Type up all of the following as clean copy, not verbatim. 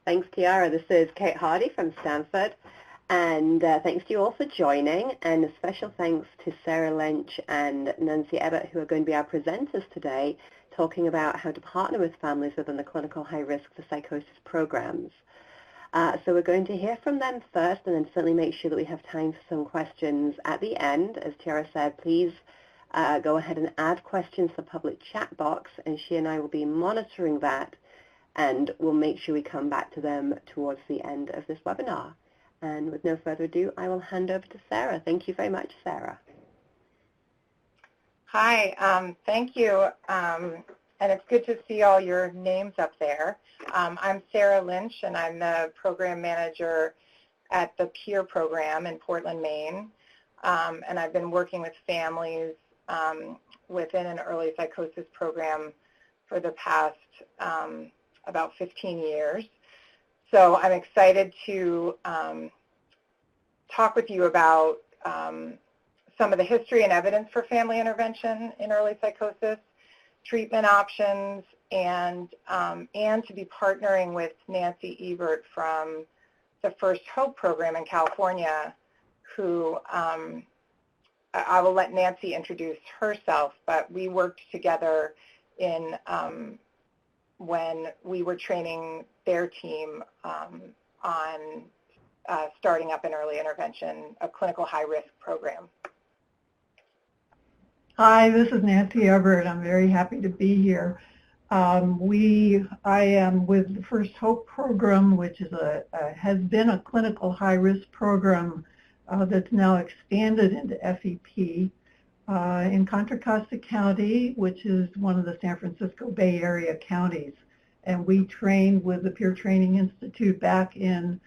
Thanks, Tiara. This is Kate Hardy from Stanford. And thanks to you all for joining. And a special thanks to Sarah Lynch and Nancy Ebbett, who are going to be our presenters today, talking about how to partner with families within the clinical high-risk for psychosis programs. So we're going to hear from them first, and then certainly make sure that we have time for some questions at the end. As Tiara said, please go ahead and add questions to the public chat box, and she and I will be monitoring that, and we'll make sure we come back to them towards the end of this webinar. And with no further ado, I will hand over to Sarah. Thank you very much, Sarah. Hi, thank you. And it's good to see all your names up there. I'm Sarah Lynch, and I'm the program manager at the PEER program in Portland, Maine. And I've been working with families within an early psychosis program for the past about 15 years. So I'm excited to talk with you about some of the history and evidence for family intervention in early psychosis, treatment options, and to be partnering with Nancy Ebert from the First Hope program in California, who I will let Nancy introduce herself, but we worked together in when we were training their team on starting up an early intervention, a clinical high-risk program. Hi, this is Nancy Everett. I'm very happy to be here. I am with the First Hope program, which is has been a clinical high-risk program that's now expanded into FEP in Contra Costa County, which is one of the San Francisco Bay Area counties. And we trained with the Peer Training Institute back in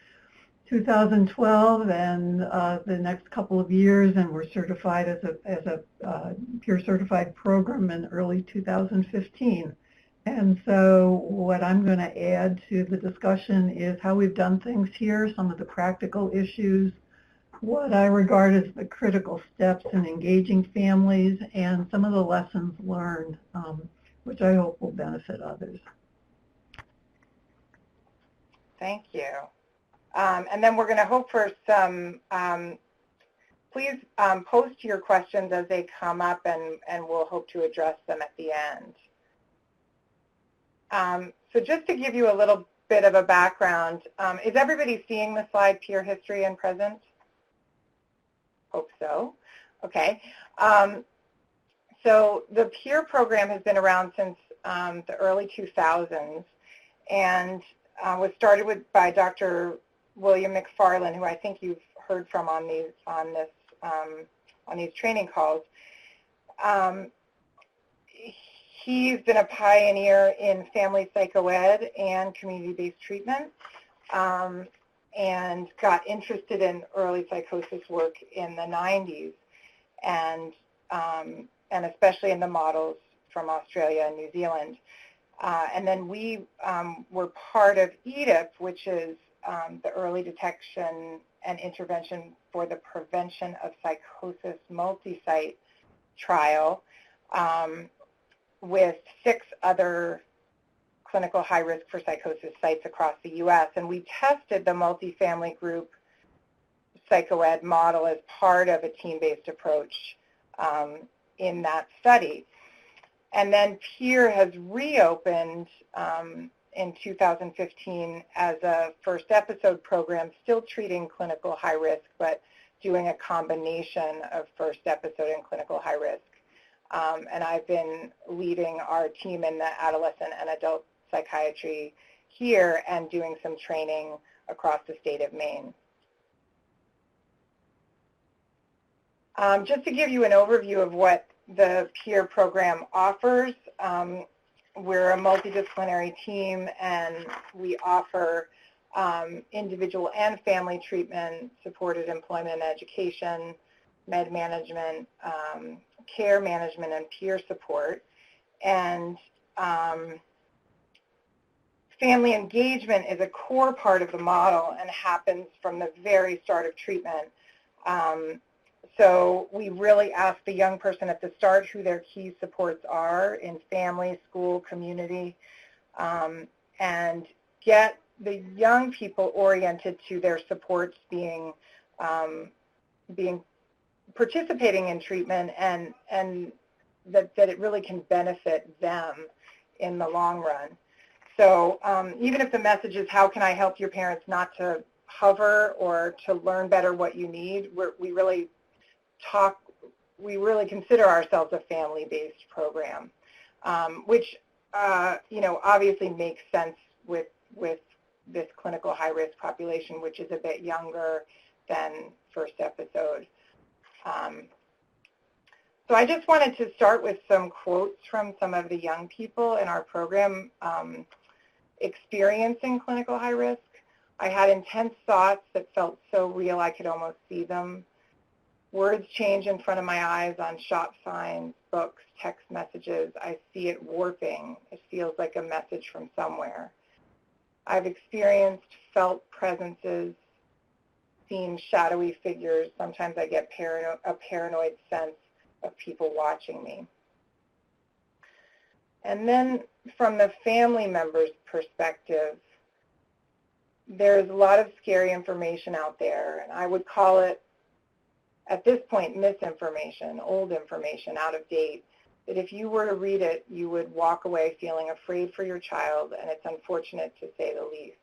2012 and the next couple of years, and we're certified as a peer certified program in early 2015. And so what I'm going to add to the discussion is how we've done things here, some of the practical issues, what I regard as the critical steps in engaging families, and some of the lessons learned, which I hope will benefit others. Thank you. And then we're going to hope for some, please post your questions as they come up, and we'll hope to address them at the end. So just to give you a little bit of a background, is everybody seeing the slide Peer History and Present? Hope so. Okay. So the PEER program has been around since the early 2000s, and was started by Dr. William McFarland, who I think you've heard from on these training calls. He's been a pioneer in family psychoed and community-based treatment, and got interested in early psychosis work in the 90s, and especially in the models from Australia and New Zealand. And then we were part of EDIP, which is the Early Detection and Intervention for the Prevention of Psychosis multi-site trial, with 6 other clinical high-risk for psychosis sites across the U.S. And we tested the multifamily group psychoed model as part of a team-based approach in that study. And then PEER has reopened in 2015 as a first episode program, still treating clinical high risk, but doing a combination of first episode and clinical high risk. And I've been leading our team in the adolescent and adult psychiatry here and doing some training across the state of Maine. Just to give you an overview of what the PEER program offers, we're a multidisciplinary team, and we offer individual and family treatment, supported employment and education, med management, care management, and peer support. And family engagement is a core part of the model and happens from the very start of treatment. So we really ask the young person at the start who their key supports are in family, school, community, and get young people oriented to their supports being participating in treatment, and that it really can benefit them in the long run. So even if the message is, how can I help your parents not to hover or to learn better what you need, we really consider ourselves a family-based program, which obviously makes sense with this clinical high-risk population, which is a bit younger than first episode. So I just wanted to start with some quotes from some of the young people in our program experiencing clinical high risk. I had intense thoughts that felt so real I could almost see them. Words change in front of my eyes on shop signs, books, text messages. I see it warping. It feels like a message from somewhere. I've experienced felt presences, seen shadowy figures. Sometimes I get a paranoid sense of people watching me. And then from the family member's perspective, there's a lot of scary information out there, and I would call it, at this point, misinformation, old information, out of date, that if you were to read it, you would walk away feeling afraid for your child, and it's unfortunate to say the least.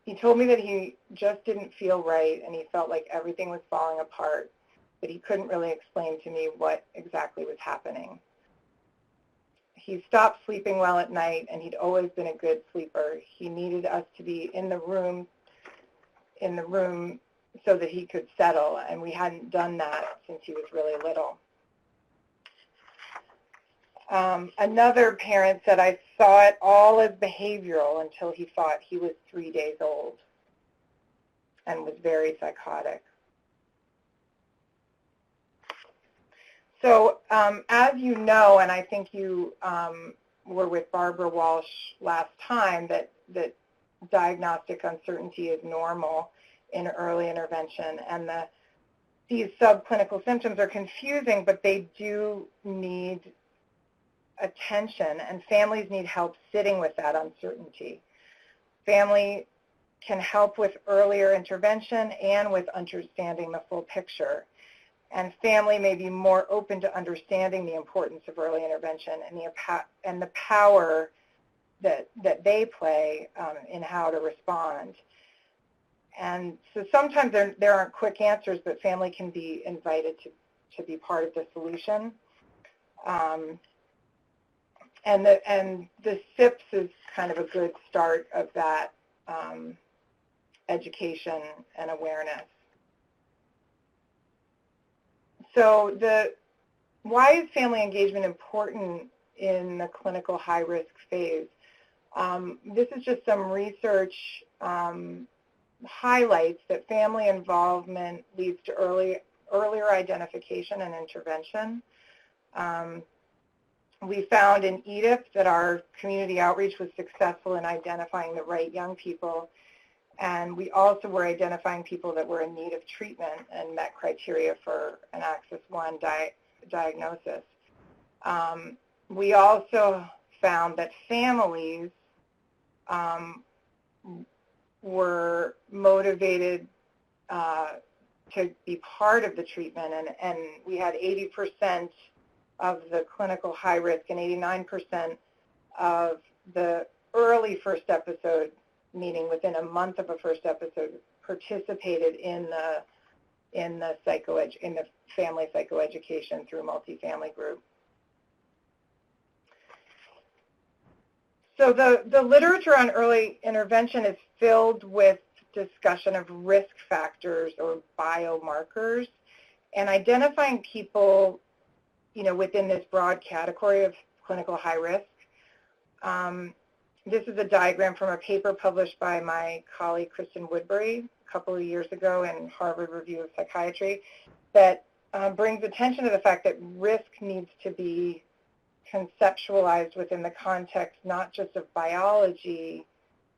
He told me that he just didn't feel right, and he felt like everything was falling apart, but he couldn't really explain to me what exactly was happening. He stopped sleeping well at night, and he'd always been a good sleeper. He needed us to be in the room so that he could settle, and we hadn't done that since he was really little. Another parent said, I saw it all as behavioral until he thought he was 3 days old and was very psychotic. So as you know, and I think you were with Barbara Walsh last time, that diagnostic uncertainty is normal in early intervention, and these subclinical symptoms are confusing, but they do need attention, and families need help sitting with that uncertainty. Family can help with earlier intervention and with understanding the full picture. And family may be more open to understanding the importance of early intervention and the power that they play in how to respond. And so sometimes there aren't quick answers, but family can be invited to be part of the solution. And the CHRps is kind of a good start of that education and awareness. So why is family engagement important in the clinical high-risk phase? This is just some research highlights that family involvement leads to earlier identification and intervention. We found in EDIP that our community outreach was successful in identifying the right young people, and we also were identifying people that were in need of treatment and met criteria for an Axis 1 diagnosis. We also found that families were motivated to be part of the treatment, and we had 80% of the clinical high risk and 89% of the early first episode, meaning within a month of a first episode, participated in the family psychoeducation through multifamily group. So the literature on early intervention is filled with discussion of risk factors or biomarkers, and identifying people, within this broad category of clinical high risk. This is a diagram from a paper published by my colleague Kristen Woodbury a couple of years ago in Harvard Review of Psychiatry that brings attention to the fact that risk needs to be conceptualized within the context not just of biology,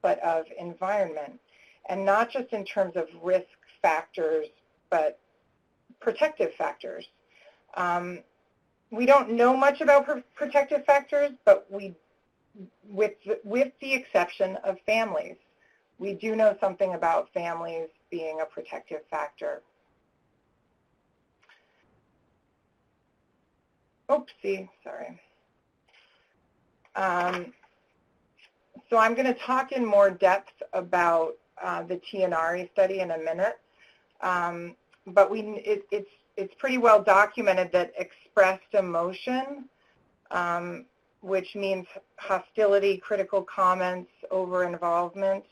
but of environment, and not just in terms of risk factors, but protective factors. We don't know much about protective factors, but we with the exception of families. We do know something about families being a protective factor. Oopsie, sorry. So I'm going to talk in more depth about the TNRE study in a minute, but it's pretty well documented that expressed emotion, which means hostility, critical comments, over-involvement,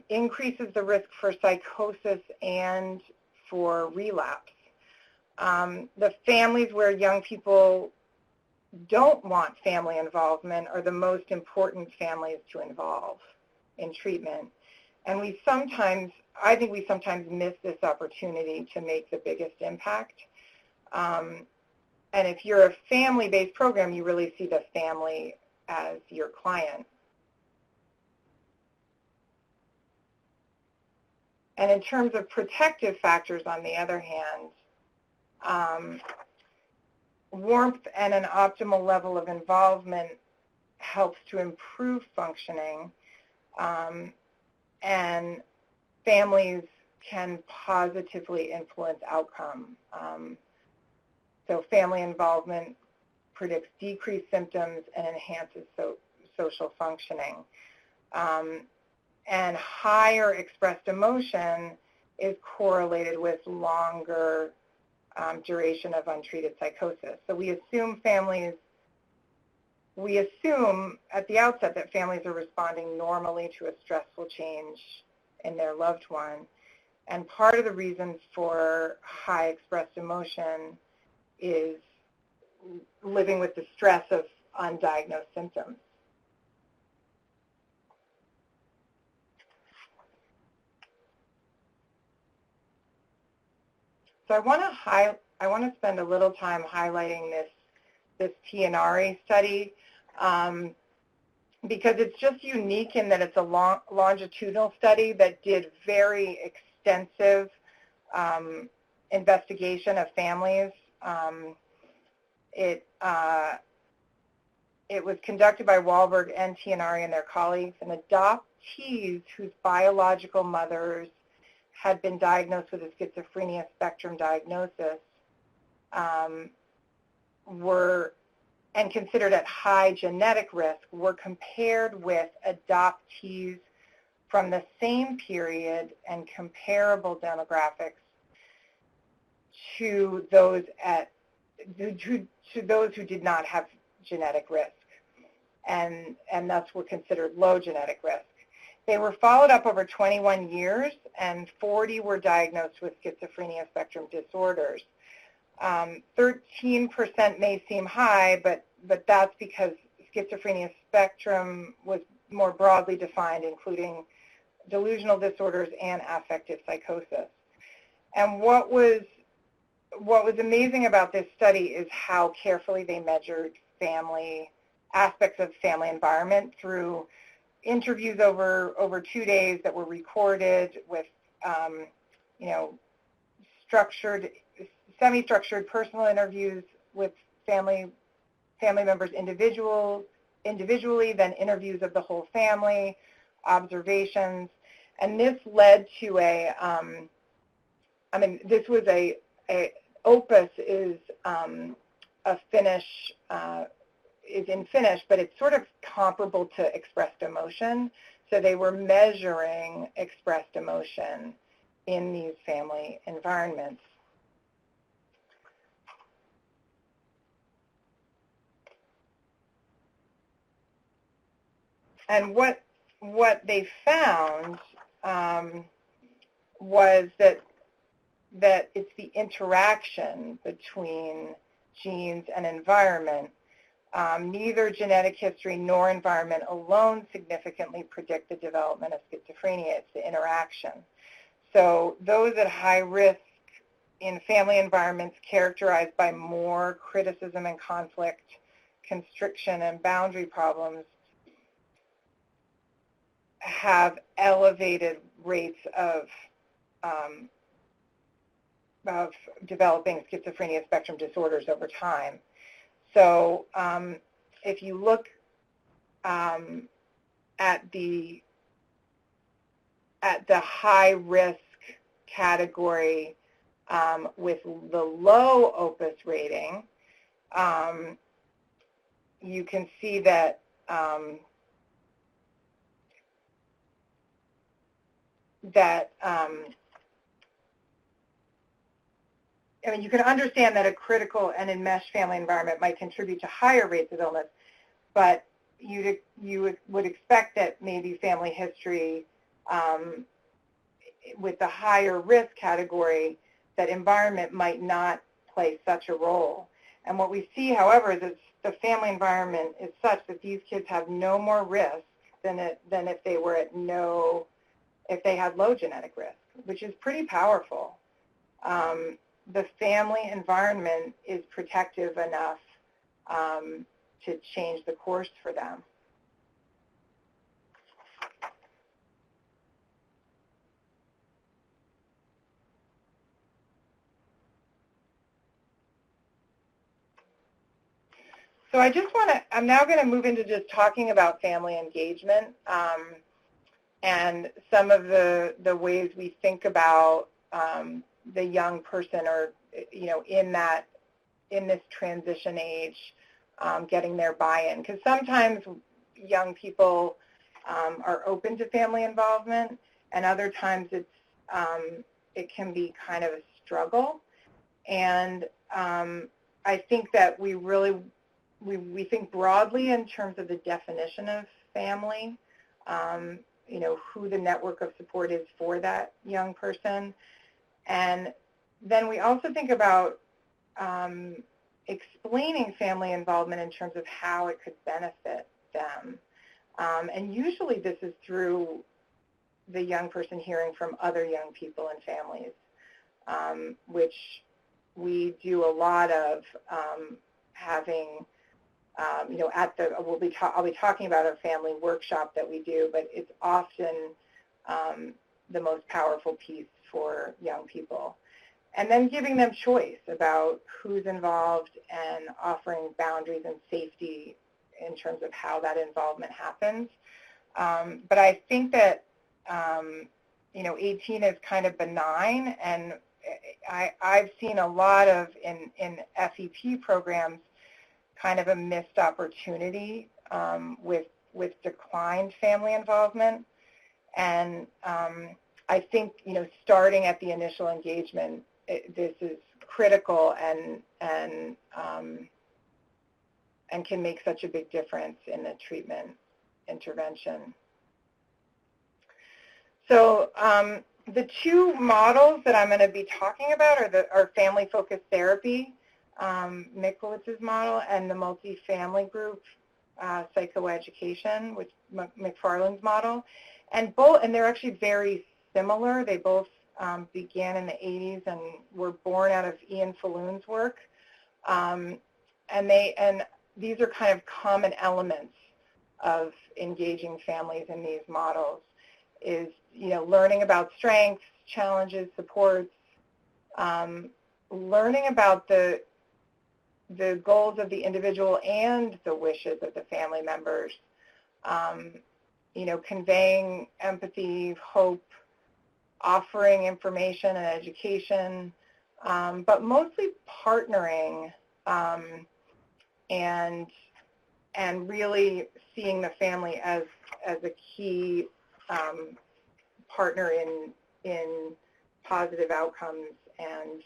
increases the risk for psychosis and for relapse. The families where young people don't want family involvement are the most important families to involve in treatment. And I think we sometimes miss this opportunity to make the biggest impact. And if you're a family-based program, you really see the family as your client. And in terms of protective factors, on the other hand, warmth and an optimal level of involvement helps to improve functioning, and families can positively influence outcome. So family involvement predicts decreased symptoms and enhances social functioning. And higher expressed emotion is correlated with longer duration of untreated psychosis. So we assume at the outset that families are responding normally to a stressful change in their loved one. And part of the reason for high expressed emotion is living with the stress of undiagnosed symptoms. So I want to spend a little time highlighting this TNRE study because it's just unique in that it's a longitudinal study that did very extensive investigation of families. It was conducted by Wahlberg and TNRE and their colleagues, and adoptees whose biological mothers had been diagnosed with a schizophrenia spectrum diagnosis were, and considered at high genetic risk, were compared with adoptees from the same period and comparable demographics to those who did not have genetic risk and thus were considered low genetic risk. They were followed up over 21 years, and 40 were diagnosed with schizophrenia spectrum disorders. 13% may seem high, but that's because schizophrenia spectrum was more broadly defined, including delusional disorders and affective psychosis. And what was amazing about this study is how carefully they measured aspects of family environment through interviews over 2 days that were recorded with, semi-structured personal interviews with family members individually, then interviews of the whole family, observations, and this led to Opus is in Finnish, but it's sort of comparable to expressed emotion. So they were measuring expressed emotion in these family environments. And what they found was that it's the interaction between genes and environment. Neither genetic history nor environment alone significantly predict the development of schizophrenia. It's the interaction. So those at high risk in family environments characterized by more criticism and conflict, constriction and boundary problems have elevated rates of developing schizophrenia spectrum disorders over time. So if you look at the high risk category with the low opus rating, you can see that I mean, you can understand that a critical and enmeshed family environment might contribute to higher rates of illness, but you would expect that maybe family history with the higher risk category, that environment might not play such a role. And what we see, however, is that the family environment is such that these kids have no more risk than if they were if they had low genetic risk, which is pretty powerful. The family environment is protective enough to change the course for them. So I'm now going to move into just talking about family engagement and some of the ways we think about the young person, or in this transition age, getting their buy-in. Because sometimes young people are open to family involvement, and other times it can be kind of a struggle. And I think that we think broadly in terms of the definition of family, who the network of support is for that young person. And then we also think about explaining family involvement in terms of how it could benefit them. And usually this is through the young person hearing from other young people and families, which we do a lot of having, I'll be talking about a family workshop that we do, but it's often the most powerful piece for young people. And then giving them choice about who's involved and offering boundaries and safety in terms of how that involvement happens. But I think that, 18 is kind of benign, and I've seen a lot of, in FEP programs, kind of a missed opportunity with declined family involvement. And I think, starting at the initial engagement, this is critical and can make such a big difference in the treatment intervention. So the two models that I'm going to be talking about are family-focused therapy, Mikowitz's model, and the multifamily group Psychoeducation, which McFarland's model, and they're actually very similar. They both began in the 80s and were born out of Ian Falloon's work, and these are kind of common elements of engaging families in these models. Is learning about strengths, challenges, supports, learning about the goals of the individual and the wishes of the family members, conveying empathy, hope, offering information and education, but mostly partnering and really seeing the family as a key partner in positive outcomes, and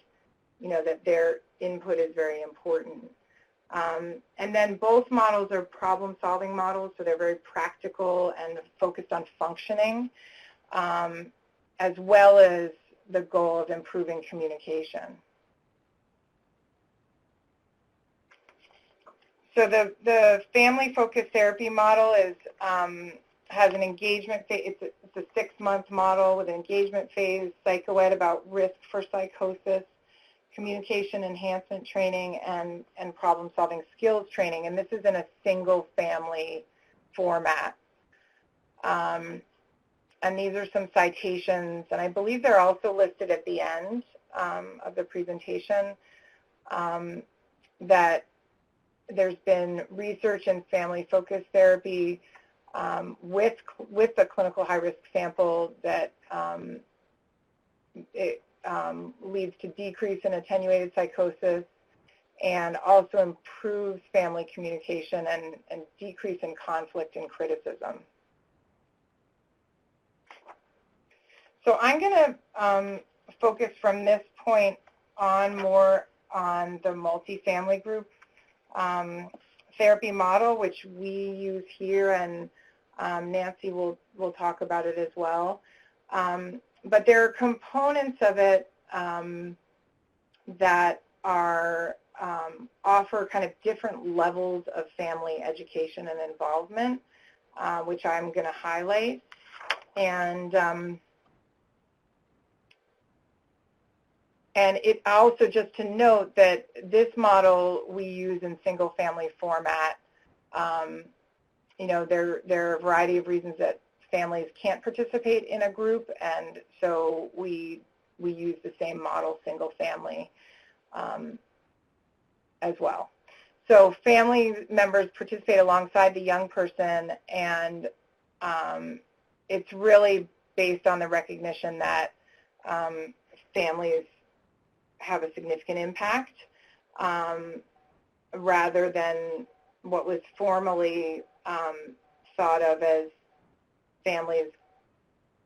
that their input is very important. And then both models are problem-solving models, so they're very practical and focused on functioning, as well as the goal of improving communication. So the family-focused therapy model has an engagement phase. It's a 6-month model with an engagement phase, psychoed about risk for psychosis, communication enhancement training, and problem-solving skills training. And this is in a single family format. And these are some citations, and I believe they're also listed at the end of the presentation, that there's been research in family-focused therapy with the clinical high-risk sample that it leads to decrease in attenuated psychosis and also improves family communication and decrease in conflict and criticism. So I'm going to focus from this point on more on the multifamily group therapy model, which we use here, and Nancy will talk about it as well. But there are components of it that are offer kind of different levels of family education and involvement, which I'm going to highlight. And it also, just to note that this model we use in single family format. You know, there are a variety of reasons that families can't participate in a group, and so we use the same model, single family, as well. So family members participate alongside the young person, and it's really based on the recognition that families have a significant impact rather than what was formerly thought of as families,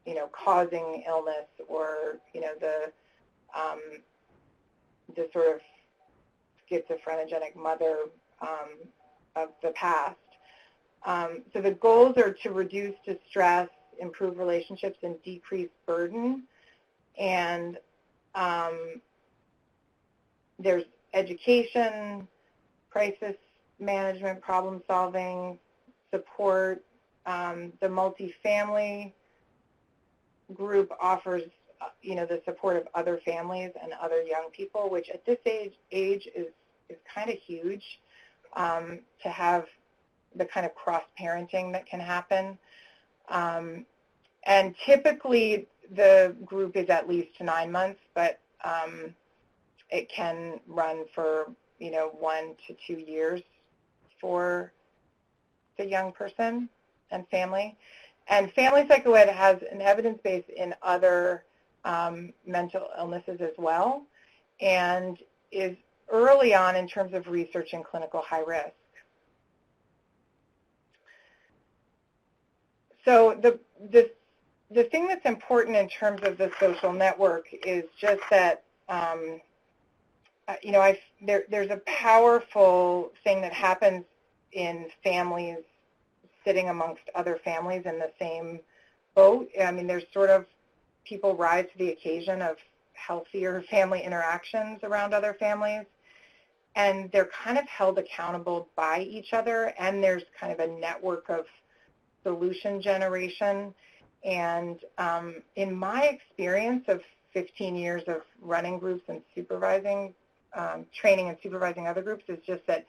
you know, causing illness, or, you know, the sort of schizophrenic mother of the past. So the goals are to reduce distress, improve relationships, and decrease burden. And there's education, crisis management, problem solving, support. The multifamily group offers, you know, the support of other families and other young people, which at this age is kind of huge, to have the kind of cross-parenting that can happen. And typically the group is at least 9 months, but it can run for, you know, 1 to 2 years for the young person and family. And family psychoed has an evidence base in other mental illnesses as well, and is early on in terms of research in clinical high risk. So the thing that's important in terms of the social network is just that, you know, there's a powerful thing that happens in families sitting amongst other families in the same boat. I mean, there's sort of, people rise to the occasion of healthier family interactions around other families, and they're kind of held accountable by each other, and there's kind of a network of solution generation. And in my experience of 15 years of running groups and supervising, training and supervising other groups, is just that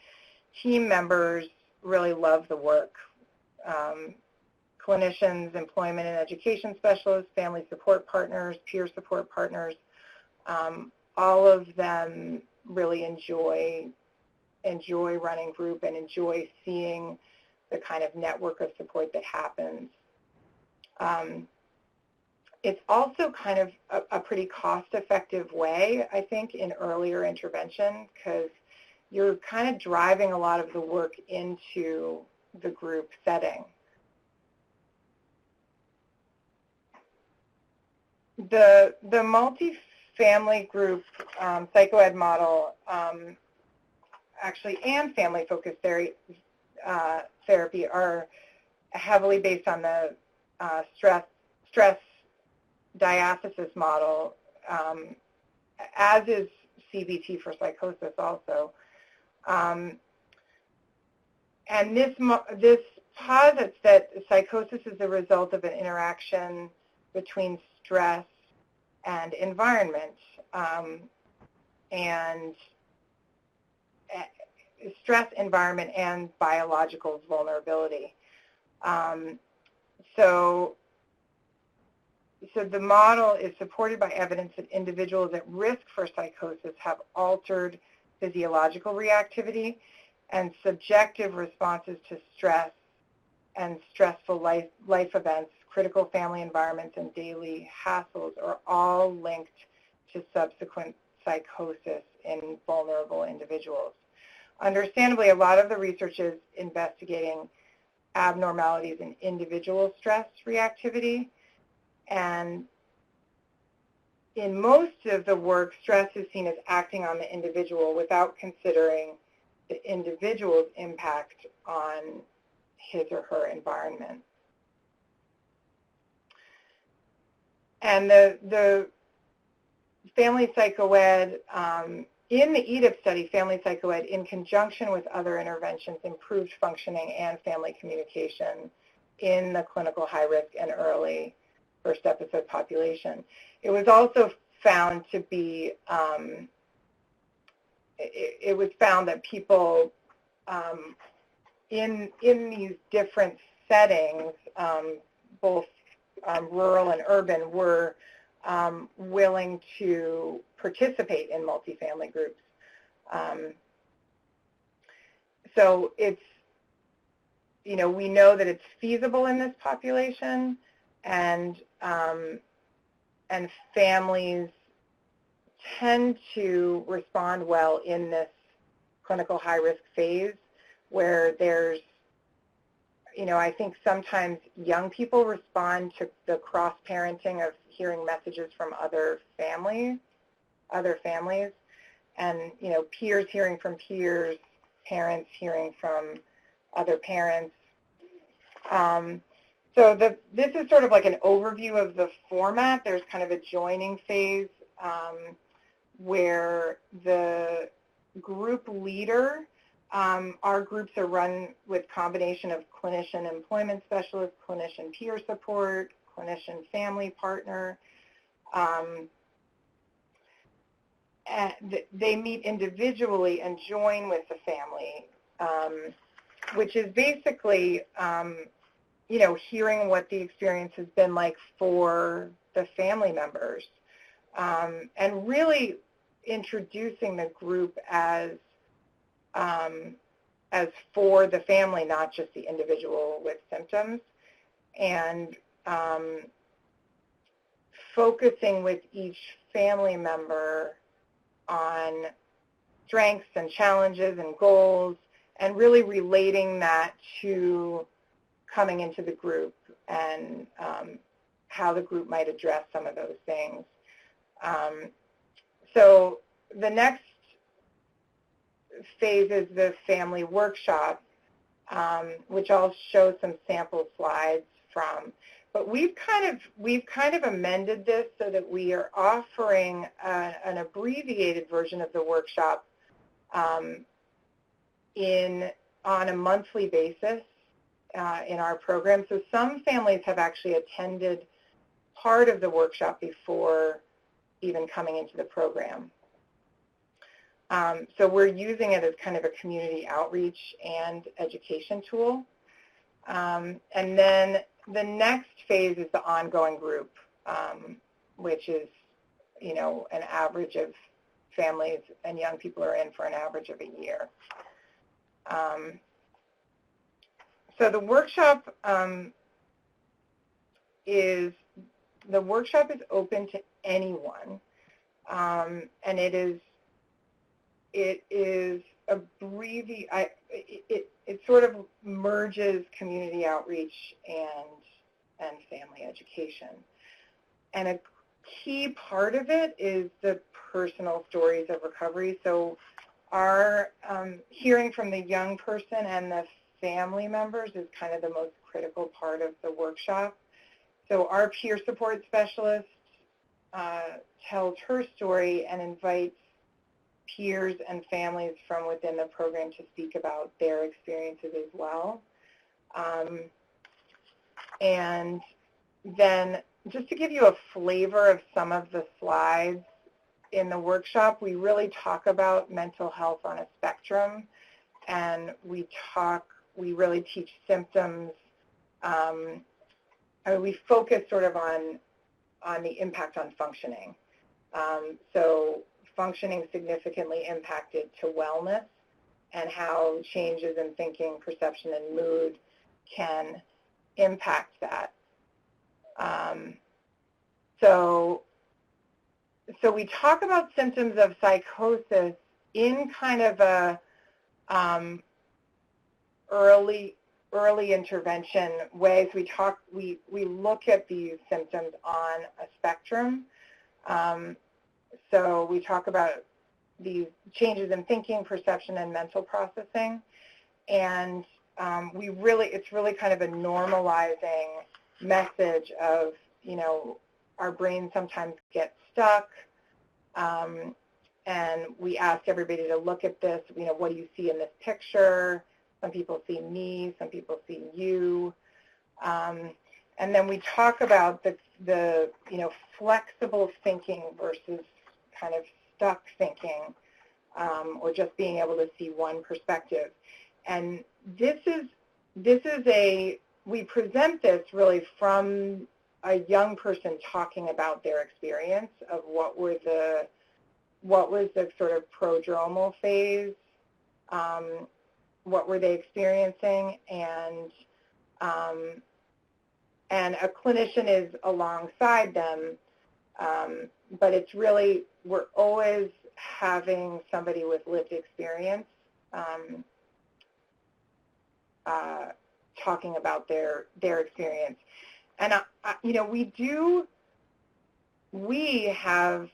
team members really love the work. Clinicians, employment and education specialists, family support partners, peer support partners, all of them really enjoy running group and enjoy seeing the kind of network of support that happens. It's also kind of a pretty cost-effective way, I think, in earlier intervention, because you're kind of driving a lot of the work into the group setting. The multi-family group psychoed model, actually, and family-focused therapy are heavily based on the stress diathesis model, as is CBT for psychosis also. And this posits that psychosis is the result of an interaction between stress and environment, and stress, environment, and biological vulnerability. So the model is supported by evidence that individuals at risk for psychosis have altered physiological reactivity, and subjective responses to stress and stressful life events, critical family environments, and daily hassles are all linked to subsequent psychosis in vulnerable individuals. Understandably, a lot of the research is investigating abnormalities in individual stress reactivity, and in most of the work, stress is seen as acting on the individual without considering the individual's impact on his or her environment. And the family psychoed, in the EDIP study, family psychoed, in conjunction with other interventions, improved functioning and family communication in the clinical high-risk and early first episode population. It was also found to be, it was found that people in these different settings, both rural and urban, were willing to participate in multifamily groups. So it's, you know, we know that it's feasible in this population, and families tend to respond well in this clinical high-risk phase, where there's, you know, I think sometimes young people respond to the cross-parenting of hearing messages from other families, and, you know, peers hearing from peers, parents hearing from other parents. So this is sort of like an overview of the format. There's kind of a joining phase where the group leader, our groups are run with combination of clinician employment specialist, clinician peer support, clinician family partner. And they meet individually and join with the family, which is basically, you know, hearing what the experience has been like for the family members, and really introducing the group as for the family, not just the individual with symptoms, and focusing with each family member on strengths and challenges and goals, and really relating that to coming into the group and how the group might address some of those things. So the next phase is the family workshop, which I'll show some sample slides from. But we've kind of amended this so that we are offering an abbreviated version of the workshop on a monthly basis in our program. So some families have actually attended part of the workshop before even coming into the program. So we're using it as kind of a community outreach and education tool. And then the next phase is the ongoing group, which is, you know, an average of families and young people are in for an average of a year. So the workshop is open to anyone, and it sort of merges community outreach and family education. And a key part of it is the personal stories of recovery. So our hearing from the young person and the family members is kind of the most critical part of the workshop. So our peer support specialist tells her story and invites peers and families from within the program to speak about their experiences as well. And then just to give you a flavor of some of the slides in the workshop, we really talk about mental health on a spectrum, and we really teach symptoms. We focus sort of on the impact on functioning. So functioning significantly impacted to wellness, and how changes in thinking, perception, and mood can impact that. So we talk about symptoms of psychosis in kind of a early intervention ways. We look at these symptoms on a spectrum. So we talk about these changes in thinking, perception, and mental processing, and it's really kind of a normalizing message of, you know, our brains sometimes get stuck, and we ask everybody to look at this, you know, what do you see in this picture? Some people see me, some people see you, and then we talk about the you know, flexible thinking versus kind of stuck thinking, or just being able to see one perspective. And we present this really from a young person talking about their experience of what was the sort of prodromal phase, what were they experiencing, and a clinician is alongside them, but it's really, we're always having somebody with lived experience talking about their experience. And, you know, we have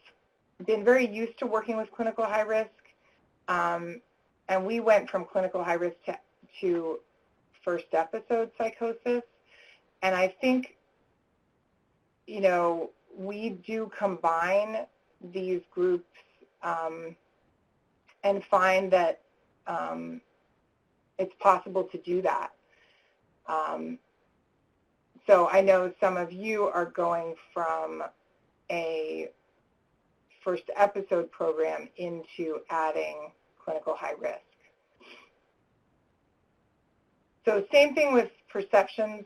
been very used to working with clinical high risk, and we went from clinical high risk to first episode psychosis. And I think, you know, we do combine these groups and find that it's possible to do that. So I know some of you are going from a first episode program into adding clinical high risk. So same thing with perceptions.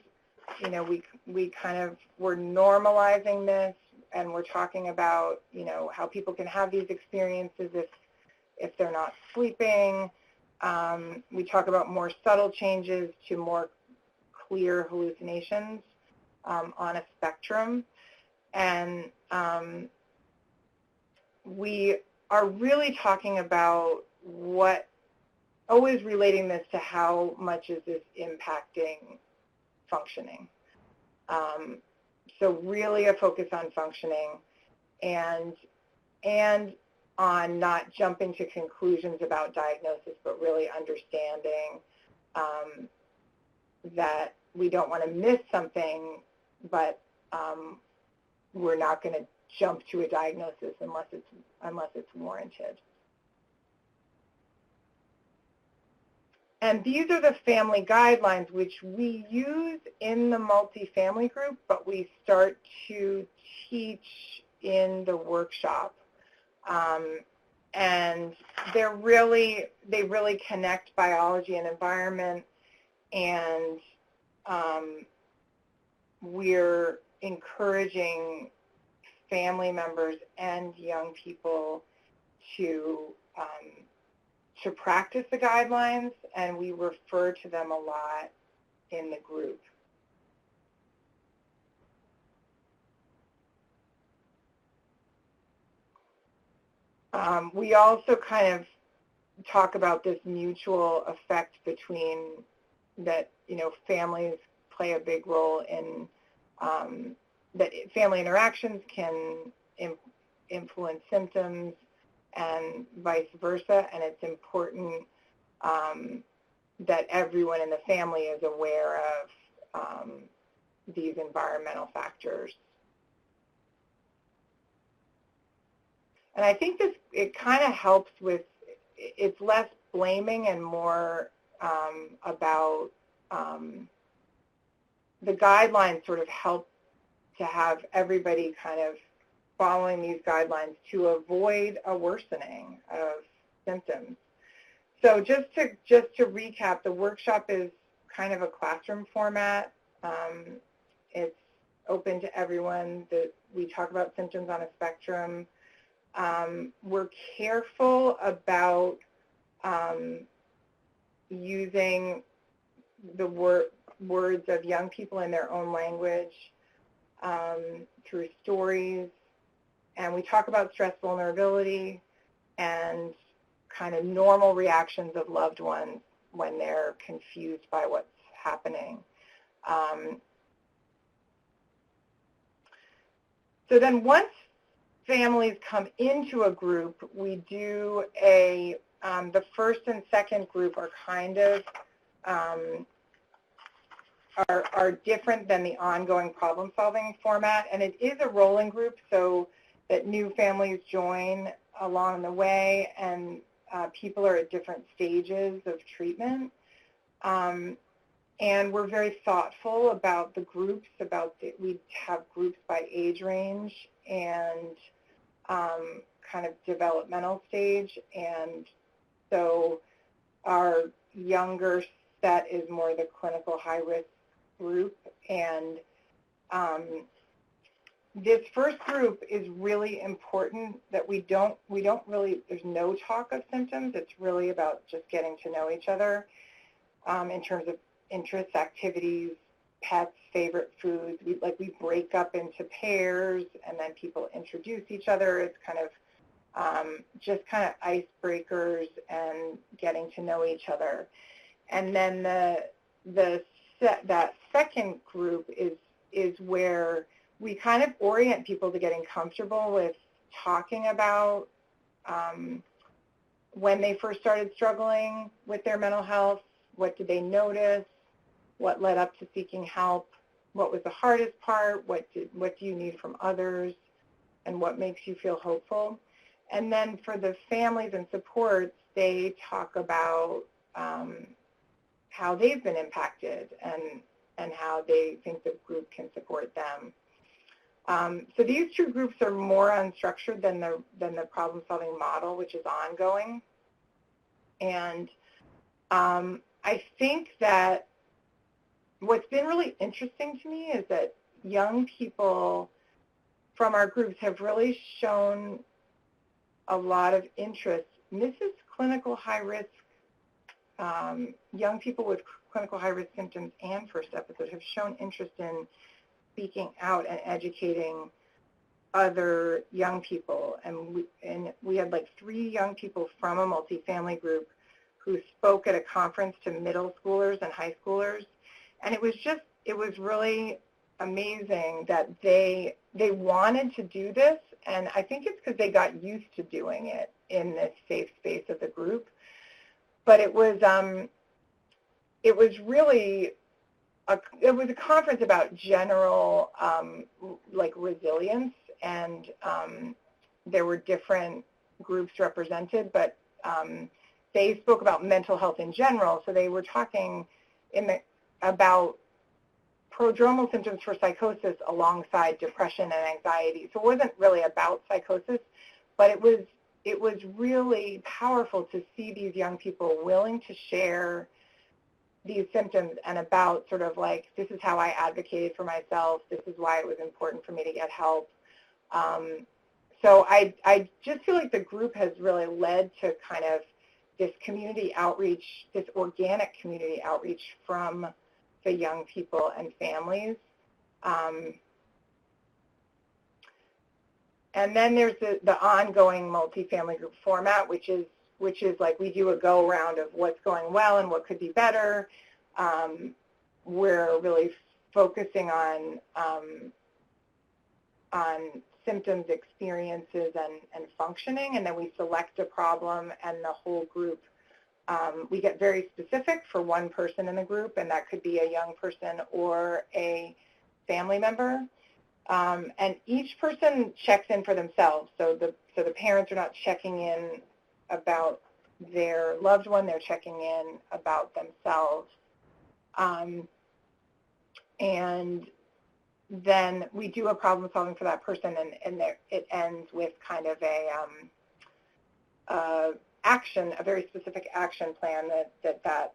You know, we're normalizing this, and we're talking about, you know, how people can have these experiences if they're not sleeping. We talk about more subtle changes to more clear hallucinations on a spectrum. And we are really talking about always relating this to how much is this impacting functioning. So really a focus on functioning and on not jumping to conclusions about diagnosis, but really understanding that we don't want to miss something, but we're not going to jump to a diagnosis unless it's warranted. And these are the family guidelines, which we use in the multifamily group, but we start to teach in the workshop. And they really connect biology and environment, and we're encouraging family members and young people to practice the guidelines, and we refer to them a lot in the group. We also kind of talk about this mutual effect between that, you know, families play a big role in, that family interactions can influence symptoms and vice versa, and it's important that everyone in the family is aware of these environmental factors. And I think it kind of helps with, it's less blaming and more about the guidelines sort of help to have everybody kind of following these guidelines to avoid a worsening of symptoms. So just to recap, the workshop is kind of a classroom format. It's open to everyone. We talk about symptoms on a spectrum. We're careful about using the words of young people in their own language through stories. And we talk about stress vulnerability and kind of normal reactions of loved ones when they're confused by what's happening. So then once families come into a group, we do the first and second group are kind of are different than the ongoing problem-solving format, and it is a rolling group so that new families join along the way, and people are at different stages of treatment. And we're very thoughtful about the groups, we have groups by age range and kind of developmental stage, and so our younger set is more the clinical high-risk group, and this first group is really important that we don't really, there's no talk of symptoms. It's really about just getting to know each other in terms of interests, activities, pets, favorite foods. We break up into pairs, and then people introduce each other. It's kind of just kind of icebreakers and getting to know each other. And then that second group is where we kind of orient people to getting comfortable with talking about when they first started struggling with their mental health, what did they notice, what led up to seeking help, what was the hardest part, what do you need from others, and what makes you feel hopeful. And then for the families and supports, they talk about how they've been impacted and how they think the group can support them. So these two groups are more unstructured than the problem-solving model, which is ongoing. And I think that what's been really interesting to me is that young people from our groups have really shown a lot of interest. And this is clinical high-risk, young people with clinical high-risk symptoms and first episode have shown interest in speaking out and educating other young people. And we had like 3 young people from a multifamily group who spoke at a conference to middle schoolers and high schoolers. And it was really amazing that they wanted to do this, and I think it's because they got used to doing it in this safe space of the group. But it was really it was a conference about general like resilience, and there were different groups represented, but they spoke about mental health in general. So they were talking about prodromal symptoms for psychosis alongside depression and anxiety. So it wasn't really about psychosis, but it was really powerful to see these young people willing to share these symptoms and about sort of like, this is how I advocated for myself, this is why it was important for me to get help. So I just feel like the group has really led to kind of this community outreach, this organic community outreach from the young people and families. And then there's the ongoing multifamily group format, which is like we do a go-around of what's going well and what could be better. We're really focusing on symptoms, experiences, and functioning, and then we select a problem, and the whole group, we get very specific for one person in the group, and that could be a young person or a family member. And each person checks in for themselves, so the parents are not checking in about their loved one, they're checking in about themselves. And then we do a problem solving for that person, and it ends with kind of a very specific action plan that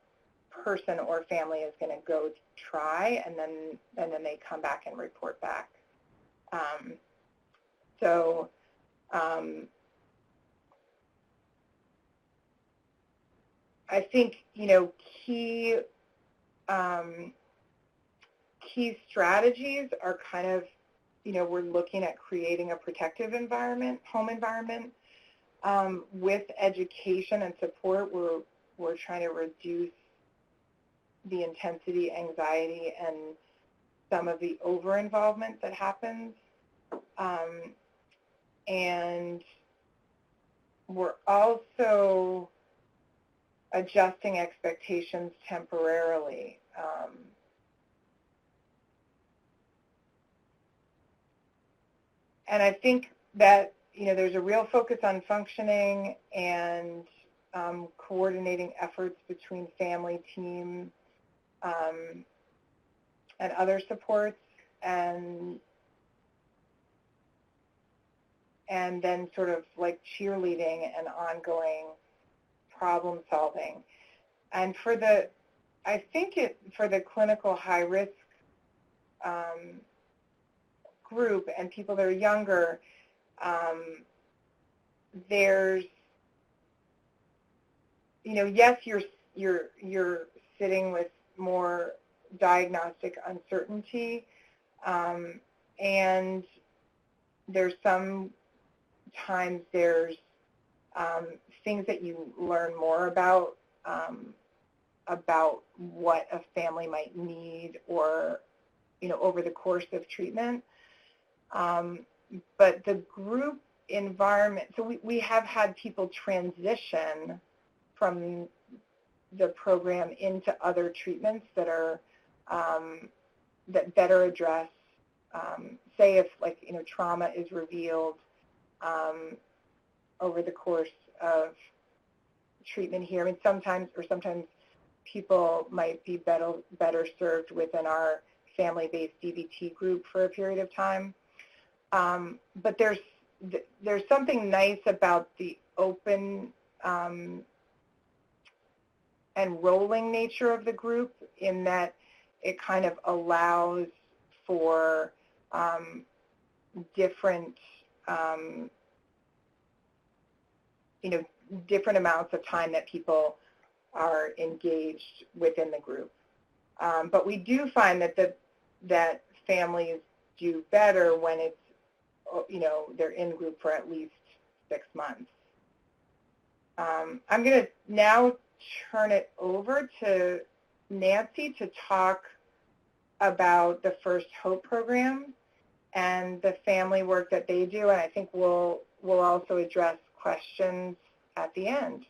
person or family is going to go try, and then they come back and report back. I think, key strategies are kind of, we're looking at creating a protective environment, home environment. With education and support, we're trying to reduce the intensity, anxiety, and some of the over-involvement that happens. And we're also adjusting expectations temporarily. And I think that, there's a real focus on functioning and coordinating efforts between family, team, and other supports, and then sort of like cheerleading and ongoing problem solving. And for the clinical high risk group and people that are younger, there's, yes, you're sitting with more diagnostic uncertainty, and there's sometimes there's things that you learn more about what a family might need, or over the course of treatment. But the group environment, so we have had people transition from the program into other treatments that are that better address, say if trauma is revealed over the course of treatment here. I mean, sometimes people might be better served within our family-based DBT group for a period of time. But there's something nice about the open and rolling nature of the group, in that it kind of allows for different different amounts of time that people are engaged within the group. But we do find that families do better when it's, they're in group for at least 6 months. I'm going to now turn it over to Nancy to talk about the First Hope program and the family work that they do, and I think we'll also address questions at the end.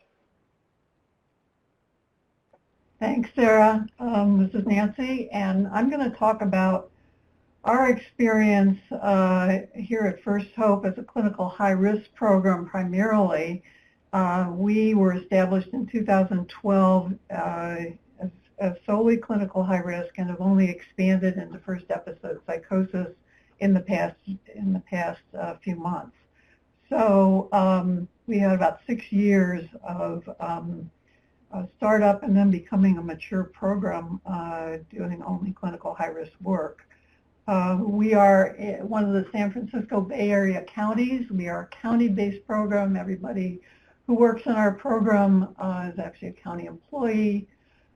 Thanks, Sarah. This is Nancy, and I'm going to talk about our experience here at First Hope as a clinical high-risk program primarily. We were established in 2012 as solely clinical high-risk, and have only expanded into first episode psychosis in the past few months. So we had about 6 years of startup and then becoming a mature program doing only clinical high-risk work. We are one of the San Francisco Bay Area counties. We are a county-based program. Everybody who works in our program is actually a county employee.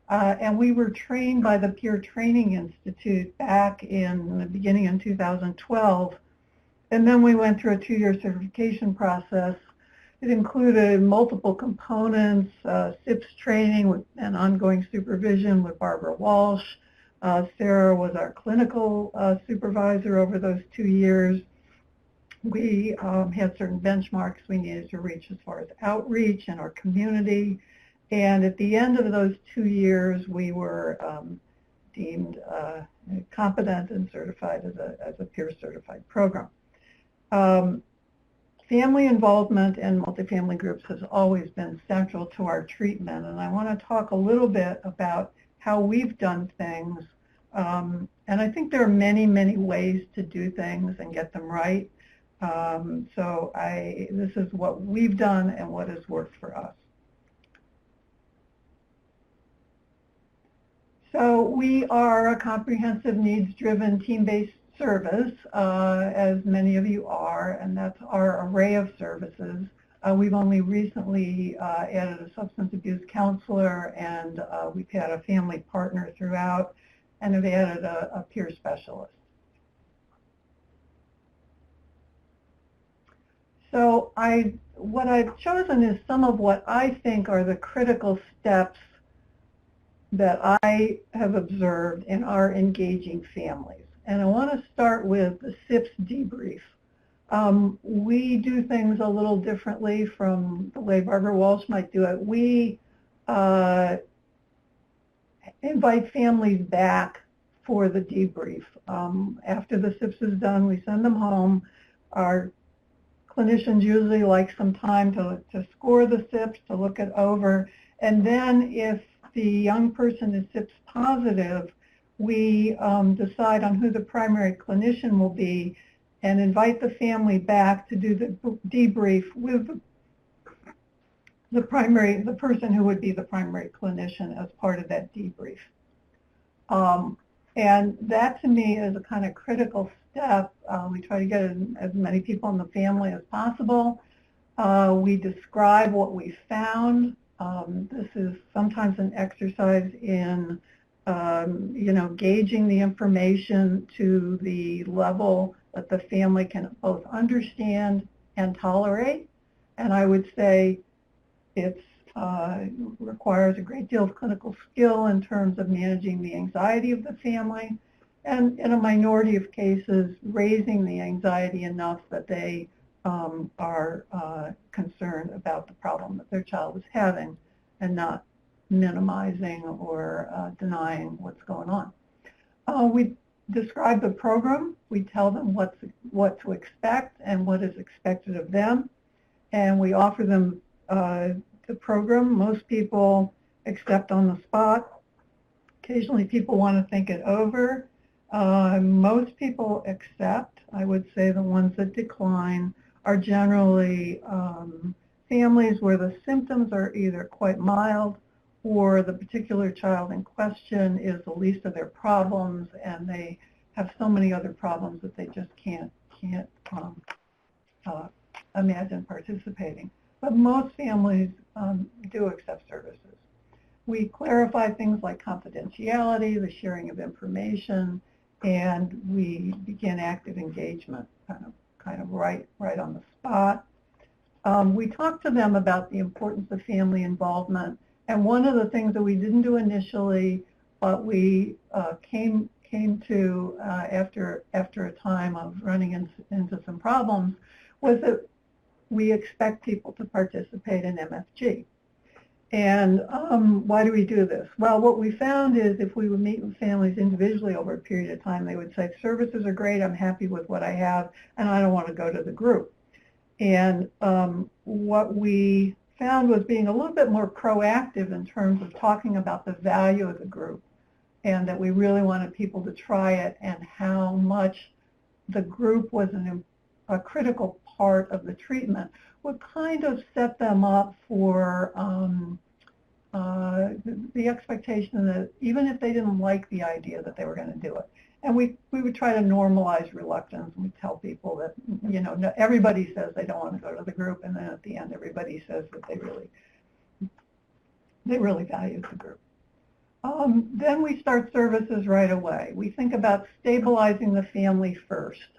And we were trained by the Peer Training Institute back in the beginning in 2012. And then we went through a 2-year certification process. It included multiple components, SIPS training and ongoing supervision with Barbara Walsh. Sarah was our clinical supervisor over those 2 years. We had certain benchmarks we needed to reach as far as outreach in our community. And at the end of those 2 years, we were deemed competent and certified as a peer-certified program. Family involvement in multifamily groups has always been central to our treatment, and I want to talk a little bit about how we've done things. And I think there are many, many ways to do things and get them right. So this is what we've done and what has worked for us. So we are a comprehensive needs-driven team-based service, as many of you are, and that's our array of services. We've only recently added a substance abuse counselor, and we've had a family partner throughout, and have added a peer specialist. So what I've chosen is some of what I think are the critical steps that I have observed in our engaging families. And I want to start with the CHRp debrief. We do things a little differently from the way Barbara Walsh might do it. We invite families back for the debrief. After the CHRp is done, we send them home. Our clinicians usually like some time to score the CHRP, to look it over, and then if the young person is CHRP positive, we decide on who the primary clinician will be and invite the family back to do the debrief with the person who would be the primary clinician as part of that debrief. And that to me is a kind of critical step. We try to get as many people in the family as possible. We describe what we found. This is sometimes an exercise in gauging the information to the level that the family can both understand and tolerate. And I would say it requires a great deal of clinical skill in terms of managing the anxiety of the family, and in a minority of cases, raising the anxiety enough that they are concerned about the problem that their child is having and not minimizing or denying what's going on. We describe the program. We tell them what to expect and what is expected of them, and we offer them the program. Most people accept on the spot. Occasionally people want to think it over. Most people accept. I would say the ones that decline are generally families where the symptoms are either quite mild or the particular child in question is the least of their problems, and they have so many other problems that they just can't imagine participating. But most families do accept services. We clarify things like confidentiality, the sharing of information, and we begin active engagement, kind of right on the spot. We talk to them about the importance of family involvement, and one of the things that we didn't do initially, but we came to after a time of running into some problems, was that we expect people to participate in MFG. And why do we do this? Well, what we found is if we would meet with families individually over a period of time, they would say, services are great, I'm happy with what I have, and I don't want to go to the group. And what we found was being a little bit more proactive in terms of talking about the value of the group, and that we really wanted people to try it, and how much the group was a critical part of the treatment would kind of set them up for the expectation that even if they didn't like the idea, that they were going to do it. And we would try to normalize reluctance. We tell people that, everybody says they don't want to go to the group, and then at the end everybody says that they really value the group. Then we start services right away. We think about stabilizing the family first.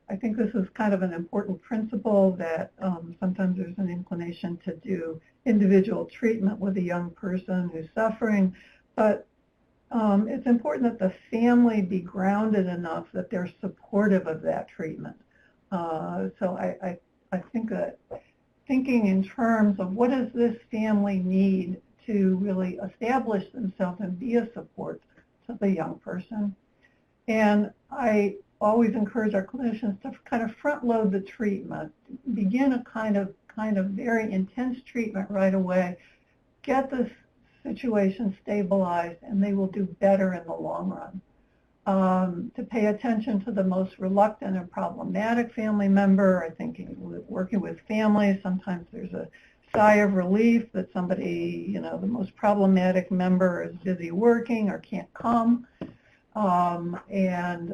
I think this is kind of an important principle that sometimes there's an inclination to do individual treatment with a young person who's suffering, but it's important that the family be grounded enough that they're supportive of that treatment. So I think that thinking in terms of what does this family need to really establish themselves and be a support to the young person. And I always encourage our clinicians to kind of front load the treatment, begin a kind of very intense treatment right away, get this situation stabilized, and they will do better in the long run. To pay attention to the most reluctant and problematic family member. I think working with families, sometimes there's a sigh of relief that somebody, the most problematic member is busy working or can't come. And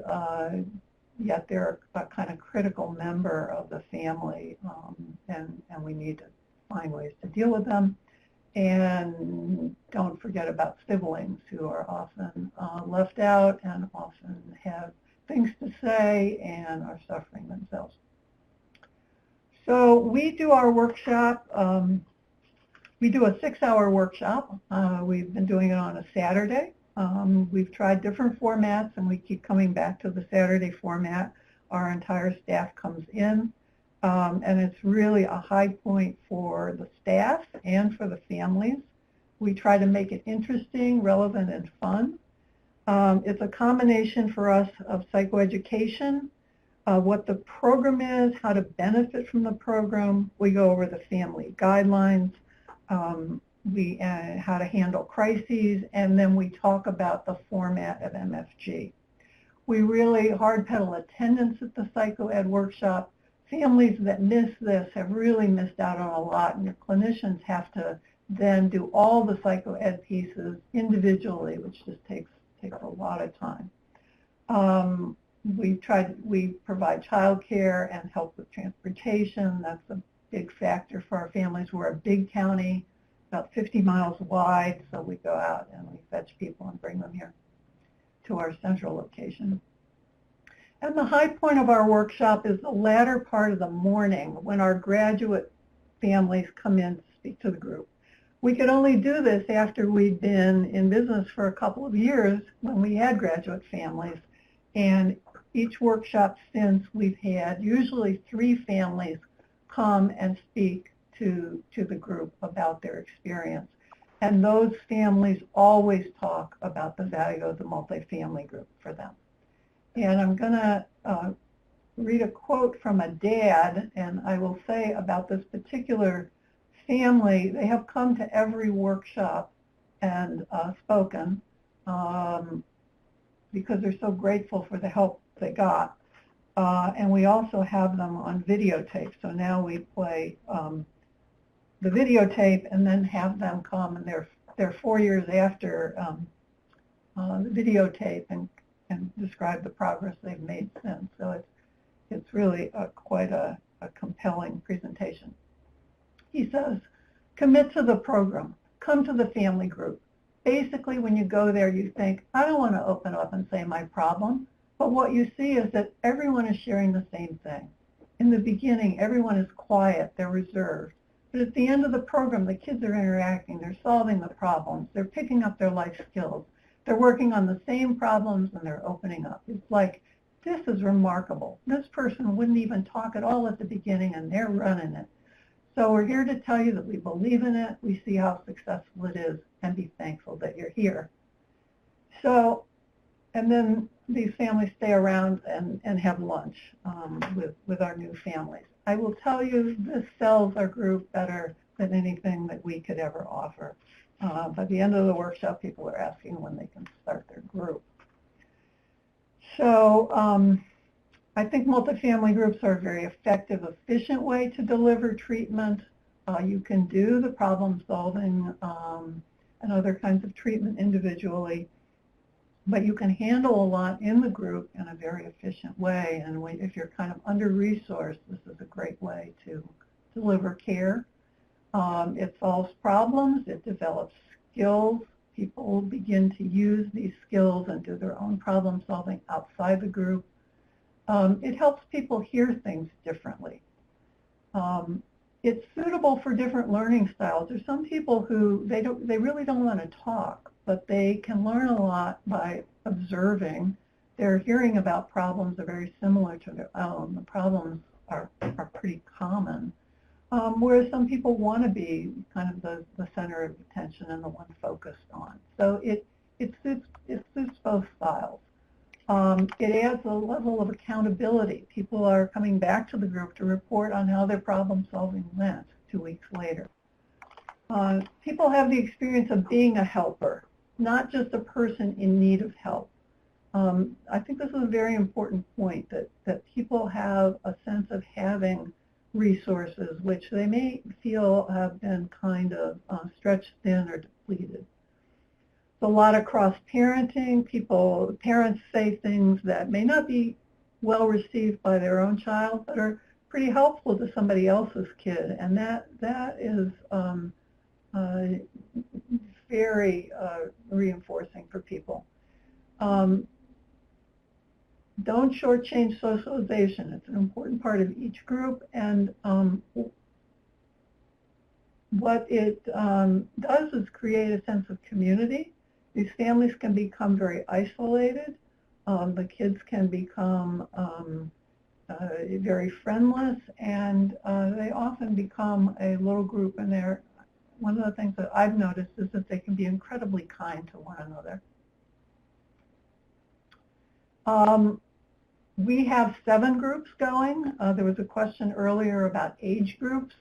yet they're a kind of critical member of the family, and we need to find ways to deal with them. And don't forget about siblings, who are often left out and often have things to say and are suffering themselves. So we do our workshop. We do a 6-hour workshop. We've been doing it on a Saturday. We've tried different formats, and we keep coming back to the Saturday format. Our entire staff comes in, and it's really a high point for the staff and for the families. We try to make it interesting, relevant, and fun. It's a combination for us of psychoeducation, what the program is, how to benefit from the program. We go over the family guidelines, how to handle crises, and then we talk about the format of MFG. We really hard pedal attendance at the psychoed workshop. Families that miss this have really missed out on a lot, and your clinicians have to then do all the psychoed pieces individually, which just takes a lot of time. We provide childcare and help with transportation. That's a big factor for our families. We're a big county, about 50 miles wide, so we go out and we fetch people and bring them here to our central location. And the high point of our workshop is the latter part of the morning, when our graduate families come in to speak to the group. We could only do this after we'd been in business for a couple of years, when we had graduate families. And each workshop since, we've had usually 3 families come and speak to the group about their experience. And those families always talk about the value of the multifamily group for them. And I'm going to read a quote from a dad, and I will say about this particular family, they have come to every workshop and spoken because they're so grateful for the help they got. And we also have them on videotape. So now we play the videotape and then have them come, and they're 4 years after the videotape, and describe the progress they've made since. So it's really quite a compelling presentation. He says, commit to the program, come to the family group. Basically, when you go there, you think, I don't want to open up and say my problem, but what you see is that everyone is sharing the same thing. In the beginning, everyone is quiet, they're reserved. But at the end of the program, the kids are interacting, they're solving the problems, they're picking up their life skills, they're working on the same problems, and they're opening up. It's like, this is remarkable. This person wouldn't even talk at all at the beginning, and they're running it. So we're here to tell you that we believe in it, we see how successful it is, and be thankful that you're here. So, and then these families stay around and have lunch with our new families. I will tell you, this sells our group better than anything that we could ever offer. By the end of the workshop, people are asking when they can start their group. So I think multifamily groups are a very effective, efficient way to deliver treatment. You can do the problem solving and other kinds of treatment individually, but you can handle a lot in the group in a very efficient way. And if you're kind of under-resourced, this is a great way to deliver care. It solves problems, it develops skills. People begin to use these skills and do their own problem solving outside the group. It helps people hear things differently. It's suitable for different learning styles. There's some people who they really don't want to talk, but they can learn a lot by observing. Their hearing about problems are very similar to their own. The problems are pretty common. Whereas some people want to be kind of the center of attention and the one focused on. So it suits both styles. It adds a level of accountability. People are coming back to the group to report on how their problem solving went 2 weeks later. People have the experience of being a helper, not just a person in need of help. I think this is a very important point, that people have a sense of having resources which they may feel have been kind of stretched thin or depleted. A lot of cross-parenting. Parents say things that may not be well received by their own child, but are pretty helpful to somebody else's kid, and that is very reinforcing for people. Don't shortchange socialization. It's an important part of each group, and what it does is create a sense of community. These families can become very isolated. The kids can become very friendless, and they often become a little group, and one of the things that I've noticed is that they can be incredibly kind to one another. We have 7 groups going. There was a question earlier about age groups.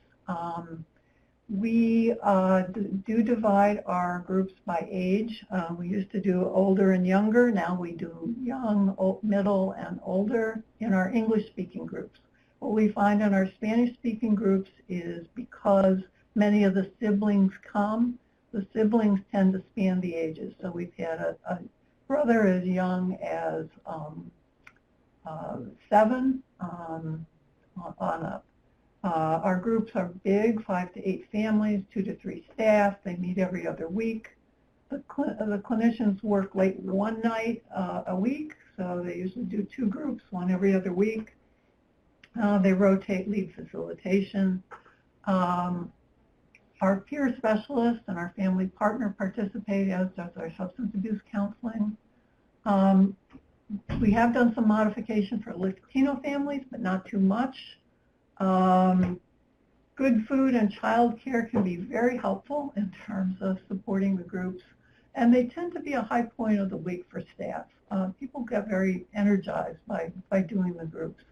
We do divide our groups by age. We used to do older and younger. Now we do young, middle, and older in our English-speaking groups. What we find in our Spanish-speaking groups is because many of the siblings come, the siblings tend to span the ages. So we've had a brother as young as 7 on up. Our groups are big, 5 to 8 families, 2 to 3 staff. They meet every other week. The clinicians work late one night a week, so they usually do 2 groups, one every other week. They rotate lead facilitation. Our peer specialists and our family partner participate, as does our substance abuse counseling. We have done some modification for Latino families, but not too much. Good food and child care can be very helpful in terms of supporting the groups, and they tend to be a high point of the week for staff. People get very energized by doing the groups.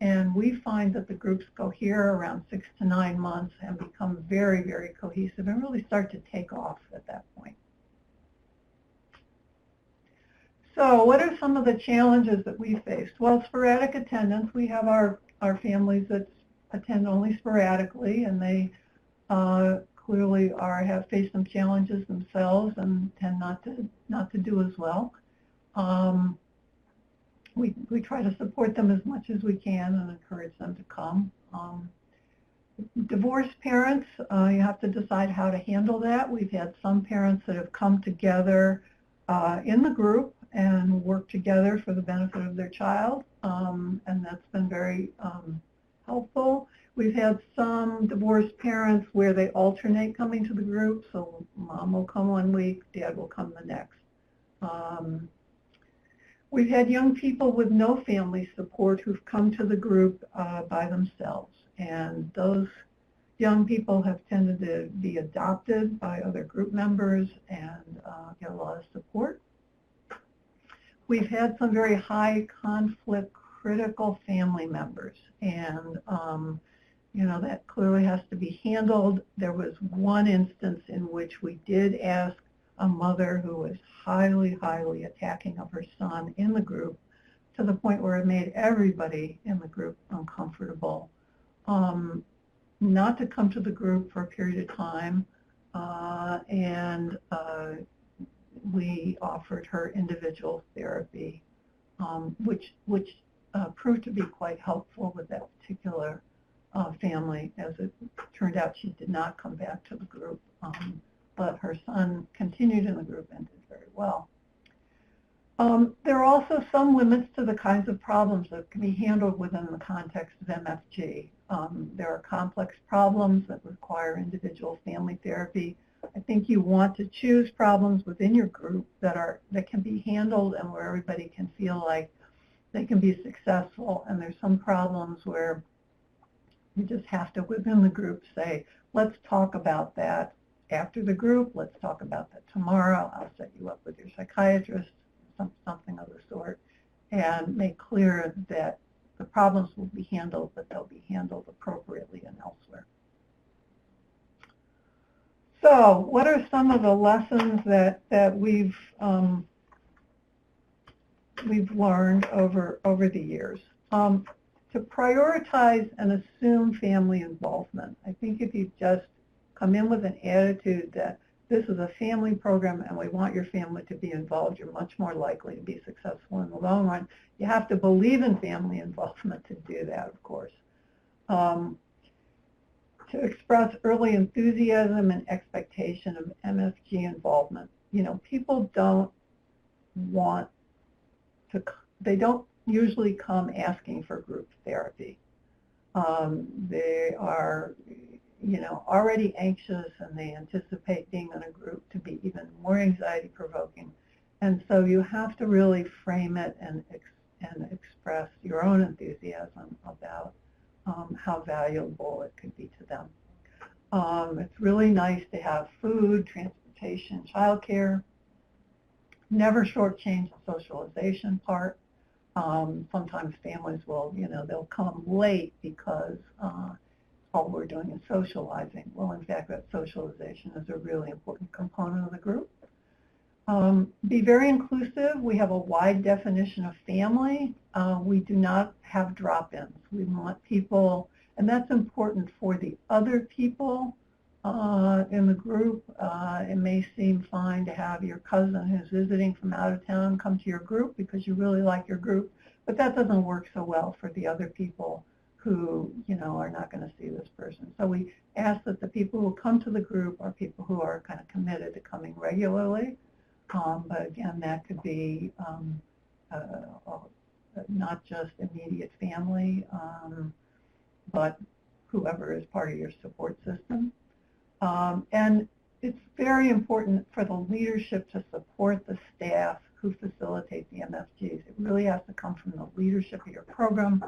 And we find that the groups go here around 6 to 9 months and become very, very cohesive and really start to take off at that point. So what are some of the challenges that we faced? Well, sporadic attendance. We have our families that attend only sporadically, and they clearly have faced some challenges themselves and tend not to do as well. We try to support them as much as we can and encourage them to come. Divorced parents, you have to decide how to handle that. We've had some parents that have come together in the group and work together for the benefit of their child, and that's been very helpful. We've had some divorced parents where they alternate coming to the group, so mom will come one week, dad will come the next. We've had young people with no family support who've come to the group by themselves, and those young people have tended to be adopted by other group members and get a lot of support. We've had some very high conflict critical family members, and that clearly has to be handled. There was one instance in which we did ask a mother who was highly, highly attacking of her son in the group to the point where it made everybody in the group uncomfortable, not to come to the group for a period of time, and we offered her individual therapy, which proved to be quite helpful with that particular family. As it turned out, she did not come back to the group, but her son continued in the group and did very well. There are also some limits to the kinds of problems that can be handled within the context of MFG. There are complex problems that require individual family therapy. I think you want to choose problems within your group that can be handled and where everybody can feel like they can be successful. And there's some problems where you just have to, within the group, say, let's talk about that after the group. Let's talk about that tomorrow. I'll set you up with your psychiatrist, something of the sort, and make clear that the problems will be handled, but they'll be handled appropriately and elsewhere. So what are some of the lessons that we've learned over the years? To prioritize and assume family involvement. I think if you just come in with an attitude that this is a family program and we want your family to be involved, you're much more likely to be successful in the long run. You have to believe in family involvement to do that, of course. To express early enthusiasm and expectation of MFG involvement. You know, people don't want to, they don't usually come asking for group therapy. They are, you know, already anxious and they anticipate being in a group to be even more anxiety provoking. And so you have to really frame it and express your own enthusiasm about how valuable it could be to them. It's really nice to have food, transportation, childcare. Never shortchange the socialization part. Sometimes families will, you know, they'll come late because all we're doing is socializing. Well, in fact, that socialization is a really important component of the group. Be very inclusive. We have a wide definition of family. We do not have drop-ins. We want people, and that's important for the other people in the group. It may seem fine to have your cousin who's visiting from out of town come to your group because you really like your group, but that doesn't work so well for the other people who, you know, are not going to see this person. So we ask that the people who come to the group are people who are kind of committed to coming regularly. But again, that could be not just immediate family, but whoever is part of your support system. And it's very important for the leadership to support the staff who facilitate the MFGs. It really has to come from the leadership of your program.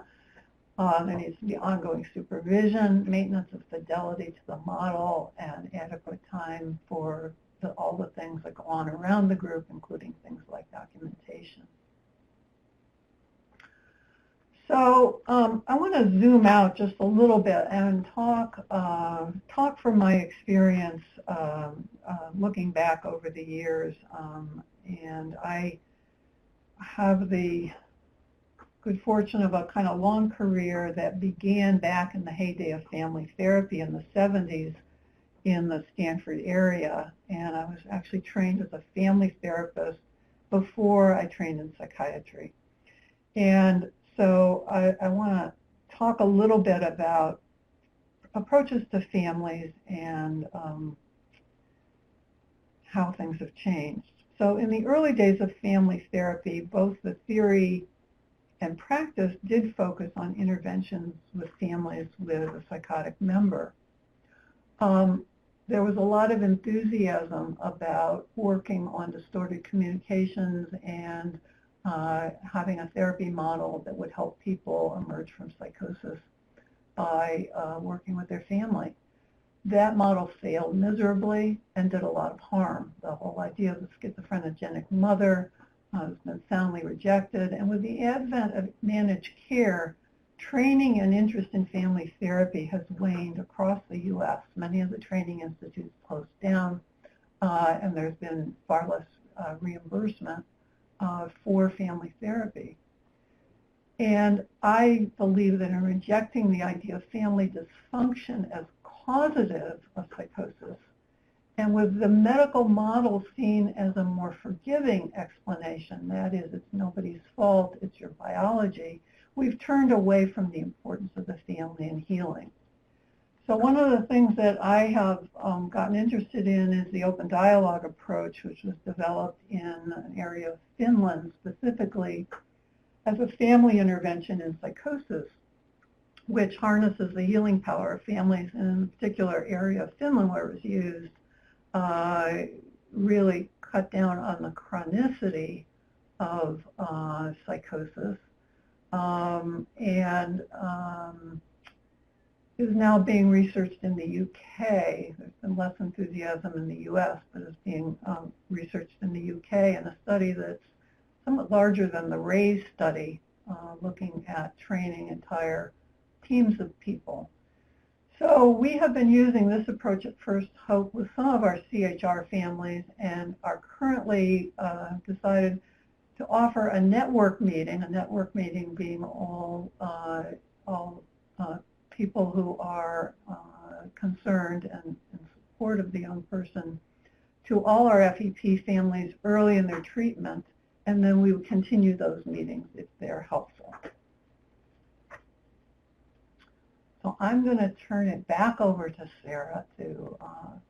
There needs to be ongoing supervision, maintenance of fidelity to the model, and adequate time for all the things that go on around the group, including things like documentation. So I want to zoom out just a little bit and talk from my experience looking back over the years. And I have the good fortune of a kind of long career that began back in the heyday of family therapy in the 70s in the Stanford area. And I was actually trained as a family therapist before I trained in psychiatry. And so I want to talk a little bit about approaches to families and how things have changed. So in the early days of family therapy, both the theory and practice did focus on interventions with families with a psychotic member. There was a lot of enthusiasm about working on distorted communications and having a therapy model that would help people emerge from psychosis by working with their family. That model failed miserably and did a lot of harm. The whole idea of the schizophrenic mother has been soundly rejected, and with the advent of managed care, training and interest in family therapy has waned across the U.S. Many of the training institutes closed down, and there's been far less reimbursement for family therapy. And I believe that in rejecting the idea of family dysfunction as causative of psychosis, and with the medical model seen as a more forgiving explanation, that is, it's nobody's fault, it's your biology, we've turned away from the importance of the family in healing. So one of the things that I have gotten interested in is the open dialogue approach, which was developed in an area of Finland specifically as a family intervention in psychosis, which harnesses the healing power of families. And in a particular area of Finland where it was used, really cut down on the chronicity of psychosis, and is now being researched in the UK. There's been less enthusiasm in the US, but it's being researched in the UK in a study that's somewhat larger than the RAISE study, looking at training entire teams of people. So we have been using this approach at First Hope with some of our CHR families and are currently decided to offer a network meeting being all people who are concerned and in support of the young person to all our FEP families early in their treatment, and then we would continue those meetings if they're helpful. So I'm going to turn it back over to Sarah to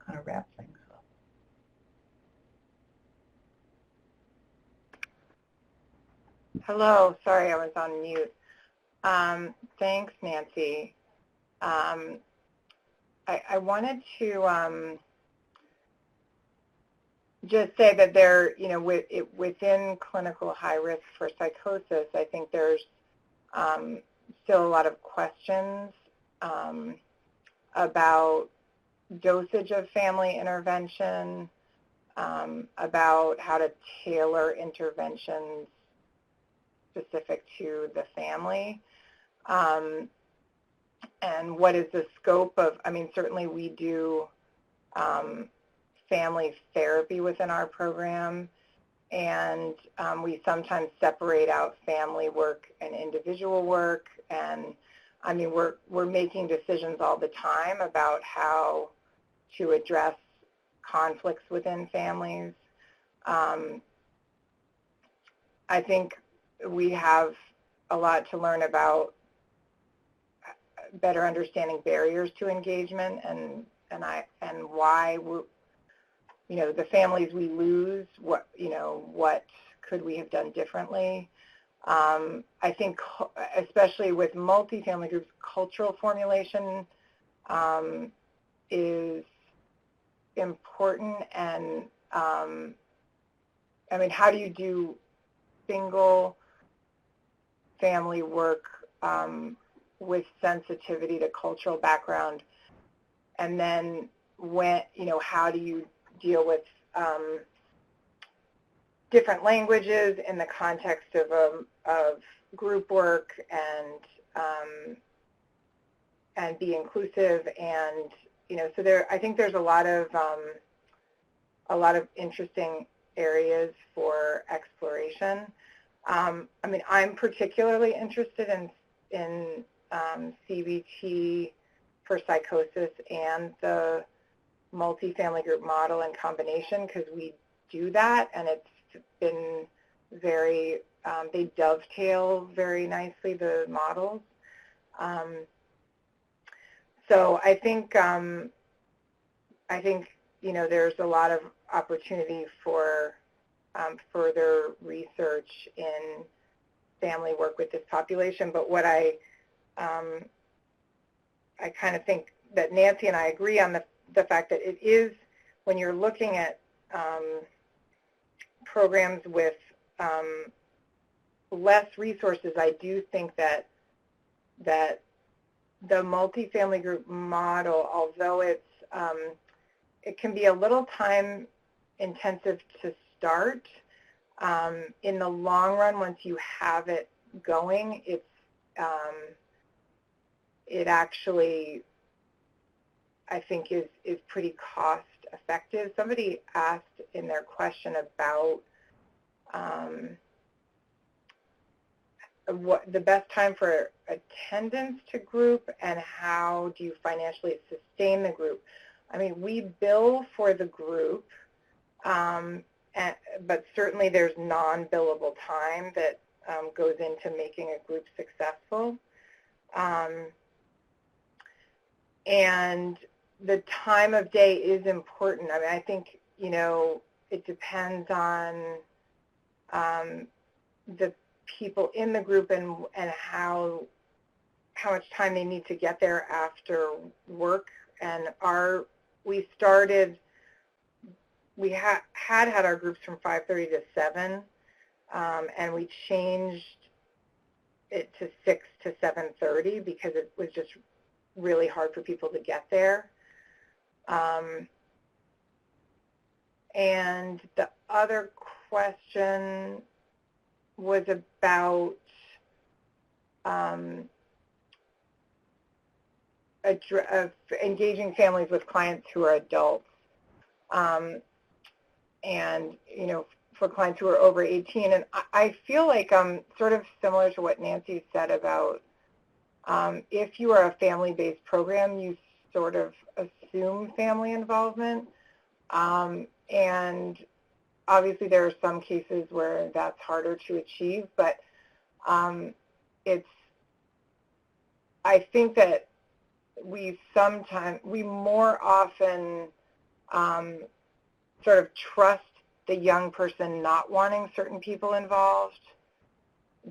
kind of wrap things up. Hello, sorry I was on mute. Thanks, Nancy. I wanted to just say that there, within clinical high risk for psychosis, I think there's still a lot of questions about dosage of family intervention, about how to tailor interventions specific to the family, and what is the scope of, certainly we do family therapy within our program, and we sometimes separate out family work and individual work, and we're making decisions all the time about how to address conflicts within families. I think we have a lot to learn about better understanding barriers to engagement and why the families we lose, what could we have done differently. I think especially with multi-family groups, cultural formulation is important, and how do you do single family work with sensitivity to cultural background, and then how do you deal with different languages in the context of group work, and be inclusive, and so I think there's a lot of interesting areas for exploration. I'm particularly interested in CBT for psychosis and the multi-family group model in combination, because we do that, and it's been very, they dovetail very nicely, the models. So I think there's a lot of opportunity for further research in family work with this population. But what I kind of think that Nancy and I agree on the fact that it is, when you're looking at programs with less resources, I do think that the multi-family group model, although it can be a little time intensive to start, in the long run, once you have it going, it actually, I think, is pretty cost effective. Somebody asked in their question about what the best time for attendance to group and how do you financially sustain the group. We bill for the group, but certainly there's non-billable time that goes into making a group successful. And the time of day is important. I think, it depends on the people in the group and how much time they need to get there after work. And we had our groups from 5:30 to 7, and we changed it to 6 to 7:30 because it was just really hard for people to get there. And the other question was about engaging families with clients who are adults. And, for clients who are over 18. And I feel like sort of similar to what Nancy said about if you are a family-based program, you sort of assume family involvement. And obviously there are some cases where that's harder to achieve, but I think that we more often sort of trust the young person not wanting certain people involved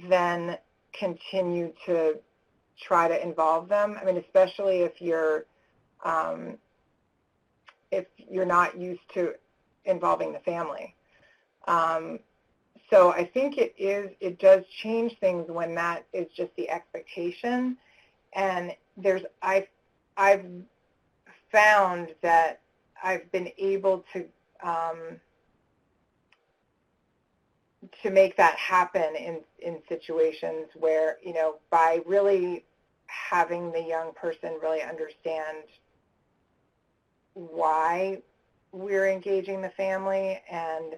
than continue to try to involve them. I mean, especially if you're not used to involving the family. So I think it does change things when that is just the expectation. And I've found that I've been able to make that happen in situations where, you know, by really having the young person really understand why we're engaging the family, and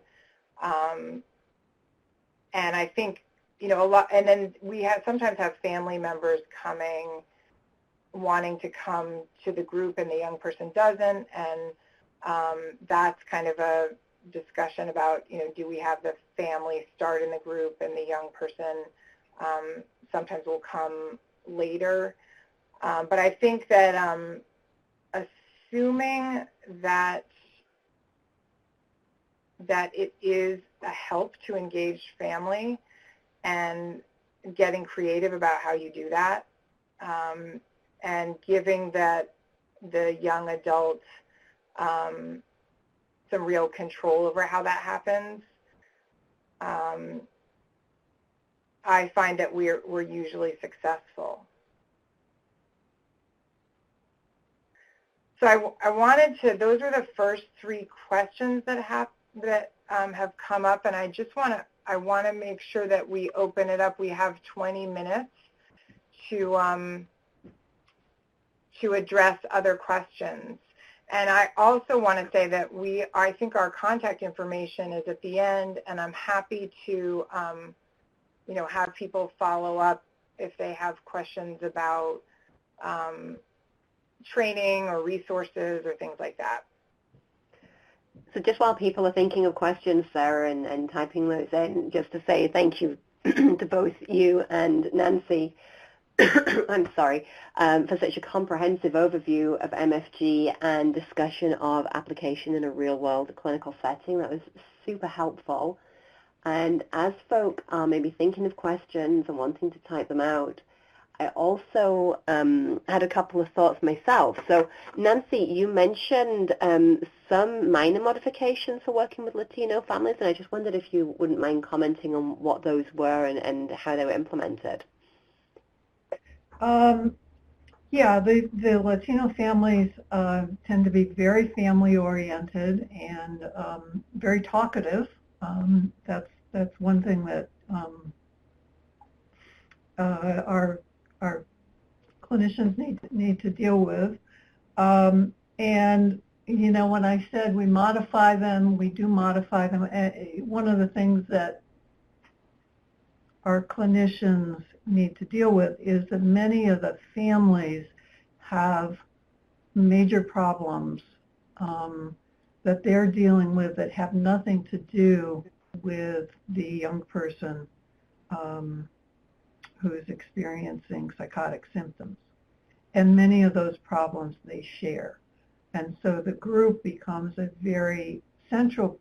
I think, you know, a lot, and then we sometimes have family members wanting to come to the group and the young person doesn't, and that's kind of a discussion about, you know, do we have the family start in the group and the young person sometimes will come later. But I think that assuming that it is a help to engage family and getting creative about how you do that, and giving that the young adult some real control over how that happens, I find that we're usually successful. So I wanted to, those are the first 3 questions that have come up, and I want to make sure that we open it up. We have 20 minutes to address other questions. And I also want to say that I think our contact information is at the end, and I'm happy to, you know, have people follow up if they have questions about training or resources or things like that. So just while people are thinking of questions, Sarah, and typing those in, just to say thank you to both you and Nancy, I'm sorry, for such a comprehensive overview of MFG and discussion of application in a real-world clinical setting. That was super helpful. And as folk are maybe thinking of questions and wanting to type them out, I also had a couple of thoughts myself. So, Nancy, you mentioned some minor modifications for working with Latino families, and I just wondered if you wouldn't mind commenting on what those were and how they were implemented. Yeah, the Latino families tend to be very family-oriented and very talkative. That's one thing that our clinicians need to deal with. And you know, when I said we modify them, we do modify them. One of the things that our clinicians need to deal with is that many of the families have major problems that they're dealing with that have nothing to do with the young person who is experiencing psychotic symptoms. And many of those problems they share. And so the group becomes a very central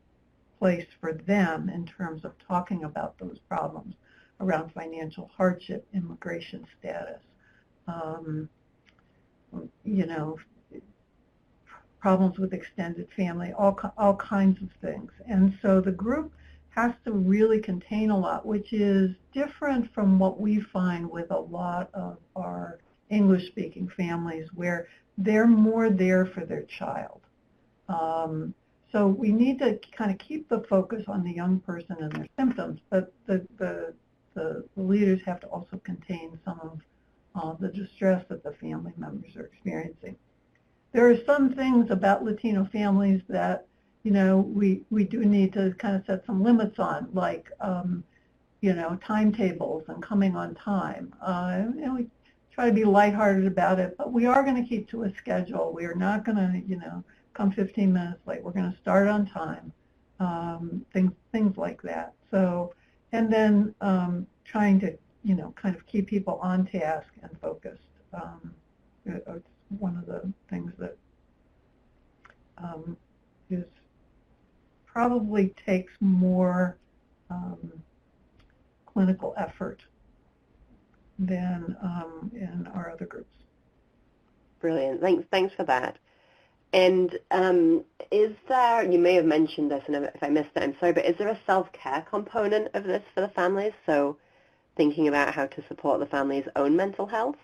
place for them in terms of talking about those problems around financial hardship, immigration status, you know, problems with extended family, all kinds of things. And so the group has to really contain a lot, which is different from what we find with a lot of our English-speaking families, where they're more there for their child. So we need to kind of keep the focus on the young person and their symptoms, but the leaders have to also contain some of the distress that the family members are experiencing. There are some things about Latino families that, you know, we do need to kind of set some limits on, like, you know, timetables and coming on time. And we try to be lighthearted about it, but we are going to keep to a schedule. We are not going to, you know, come 15 minutes late. We're going to start on time. Things like that. So, and then trying to, kind of keep people on task and focused. It's one of the things that is probably takes more clinical effort than in our other groups. Brilliant. Thanks for that. And is there, you may have mentioned this, and if I missed it, I'm sorry, but is there a self-care component of this for the families? So thinking about how to support the family's own mental health?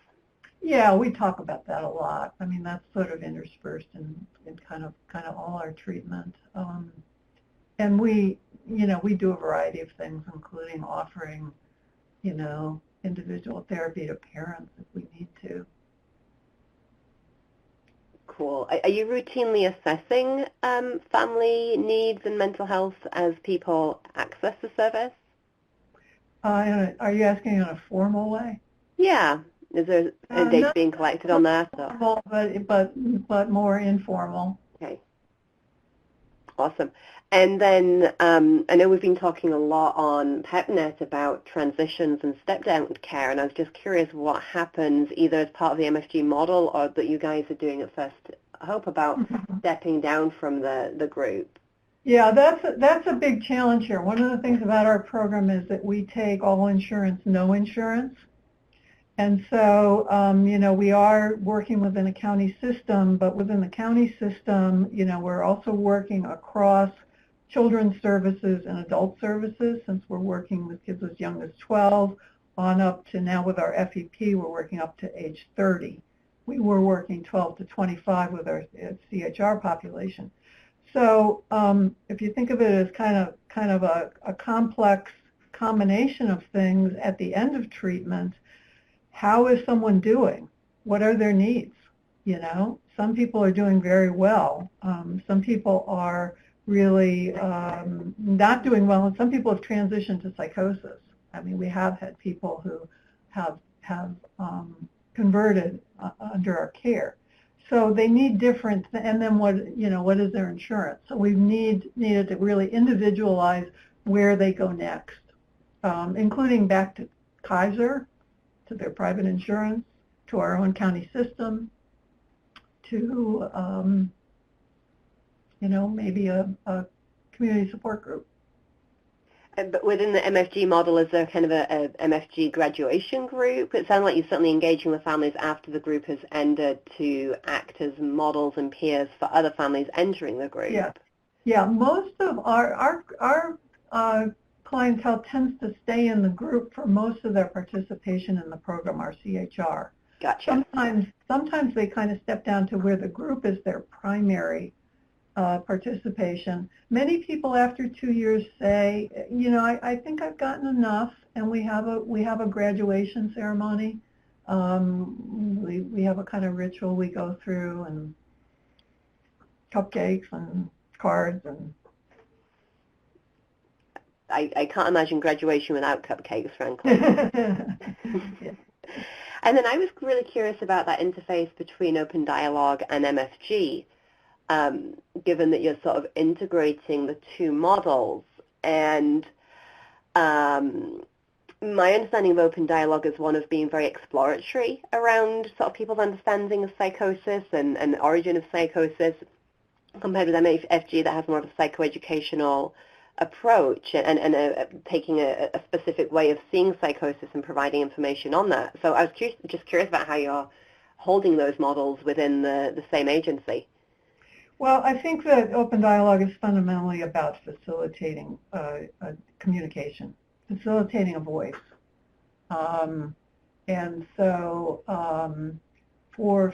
Yeah, we talk about that a lot. I mean, that's sort of interspersed in kind of all our treatment. And we do a variety of things, including offering, individual therapy to parents if we need to. Cool. Are you routinely assessing family needs and mental health as people access the service? Are you asking in a formal way? Yeah. Is there data being collected on that? Formal, but more informal. Okay. Awesome. And then I know we've been talking a lot on PepNet about transitions and step-down care, and I was just curious what happens either as part of the MFG model or that you guys are doing at First Hope about stepping down from the group. Yeah, that's a big challenge here. One of the things about our program is that we take all insurance, no insurance. And so, we are working within a county system, but within the county system, we're also working across children's services and adult services, since we're working with kids as young as 12 on up to now with our FEP, we're working up to age 30. We were working 12 to 25 with our CHR population. So if you think of it as kind of a complex combination of things at the end of treatment, how is someone doing? What are their needs? Some people are doing very well. Some people are really not doing well, and some people have transitioned to psychosis. I mean, we have had people who have converted under our care. So they need different, and then what is their insurance? So we've needed to really individualize where they go next, including back to Kaiser, to their private insurance, to our own county system, to maybe a community support group. But within the MFG model, is there kind of a MFG graduation group? It sounds like you're certainly engaging with families after the group has ended to act as models and peers for other families entering the group. Yeah. Most of our clientele tends to stay in the group for most of their participation in the program, our CHR. Gotcha. Sometimes they kind of step down to where the group is their primary participation. Many people after 2 years say, I think I've gotten enough, and we have a graduation ceremony. We have a kind of ritual we go through, and cupcakes and cards, and I can't imagine graduation without cupcakes, frankly. Yeah. And then I was really curious about that interface between open dialogue and MFG. Given that you're sort of integrating the two models, and my understanding of open dialogue is one of being very exploratory around sort of people's understanding of psychosis and the origin of psychosis, compared with MFG that has more of a psychoeducational approach and taking a specific way of seeing psychosis and providing information on that. So I was just curious about how you're holding those models within the same agency. Well, I think that open dialogue is fundamentally about facilitating communication, facilitating a voice. And so for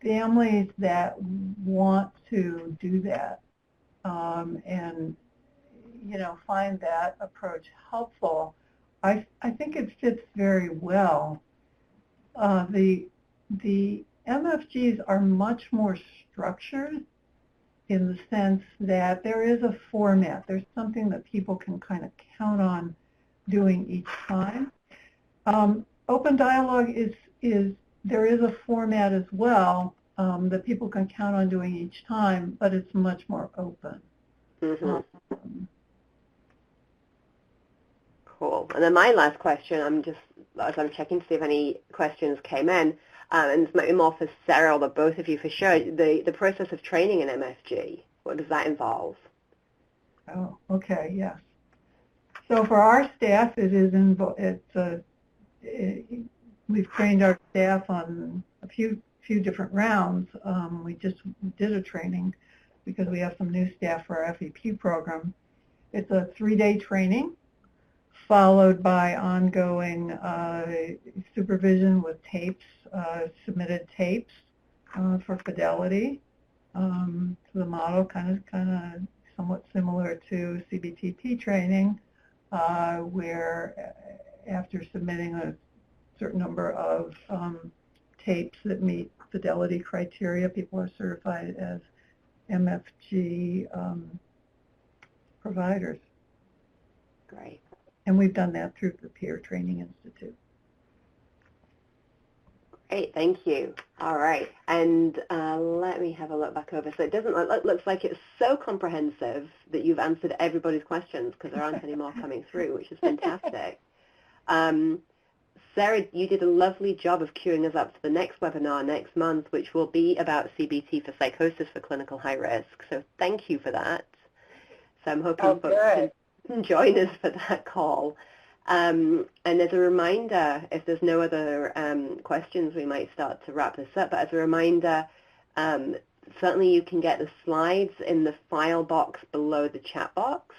families that want to do that and, find that approach helpful, I think it fits very well. The MFGs are much more structured in the sense that there is a format. There's something that people can kind of count on doing each time. Open dialogue there is a format as well, that people can count on doing each time, but it's much more open. Cool. And then my last question, as I'm checking to see if any questions came in, and this might be more for Sarah or both of you for sure, the process of training in MFG, what does that involve? Oh, okay, yes. So for our staff, we've trained our staff on a few different rounds. We just did a training because we have some new staff for our FEP program. It's a 3-day training followed by ongoing supervision with tapes, submitted tapes for fidelity to the model, kind of somewhat similar to CBTP training, where after submitting a certain number of tapes that meet fidelity criteria, people are certified as MFG providers. Great. And we've done that through the Peer Training Institute. Great, thank you. All right, and let me have a look back over. So it looks like it's so comprehensive that you've answered everybody's questions because there aren't any more coming through, which is fantastic. Sarah, you did a lovely job of queuing us up for the next webinar next month, which will be about CBT for psychosis for clinical high risk. So thank you for that. So I'm hoping folks can join us for that call. And as a reminder, if there's no other questions, we might start to wrap this up. But as a reminder, certainly you can get the slides in the file box below the chat box.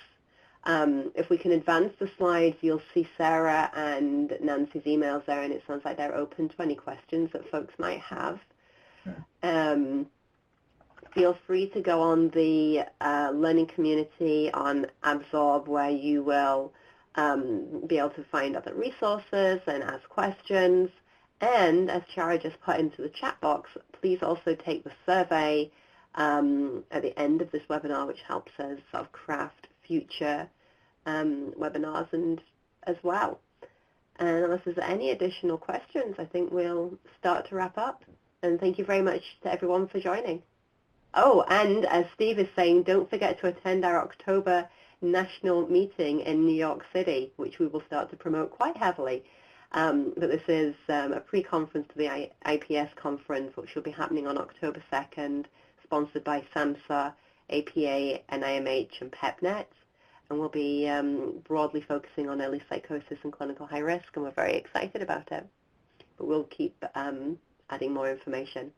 If we can advance the slides, you'll see Sarah and Nancy's emails there, and it sounds like they're open to any questions that folks might have. Sure. Feel free to go on the learning community on Absorb, where you will be able to find other resources and ask questions. And as Chara just put into the chat box, please also take the survey at the end of this webinar, which helps us sort of craft future webinars and as well. And unless there's any additional questions, I think we'll start to wrap up. And thank you very much to everyone for joining. Oh, and as Steve is saying, don't forget to attend our October national meeting in New York City, which we will start to promote quite heavily. But this is a pre-conference to the IPS conference, which will be happening on October 2nd, sponsored by SAMHSA, APA, NIMH, and PEPNet. And we'll be broadly focusing on early psychosis and clinical high risk, and we're very excited about it. But we'll keep adding more information.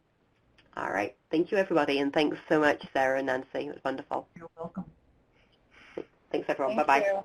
All right. Thank you, everybody, and thanks so much, Sarah and Nancy. It was wonderful. You're welcome. Thanks, everyone. Thank Bye-bye. you.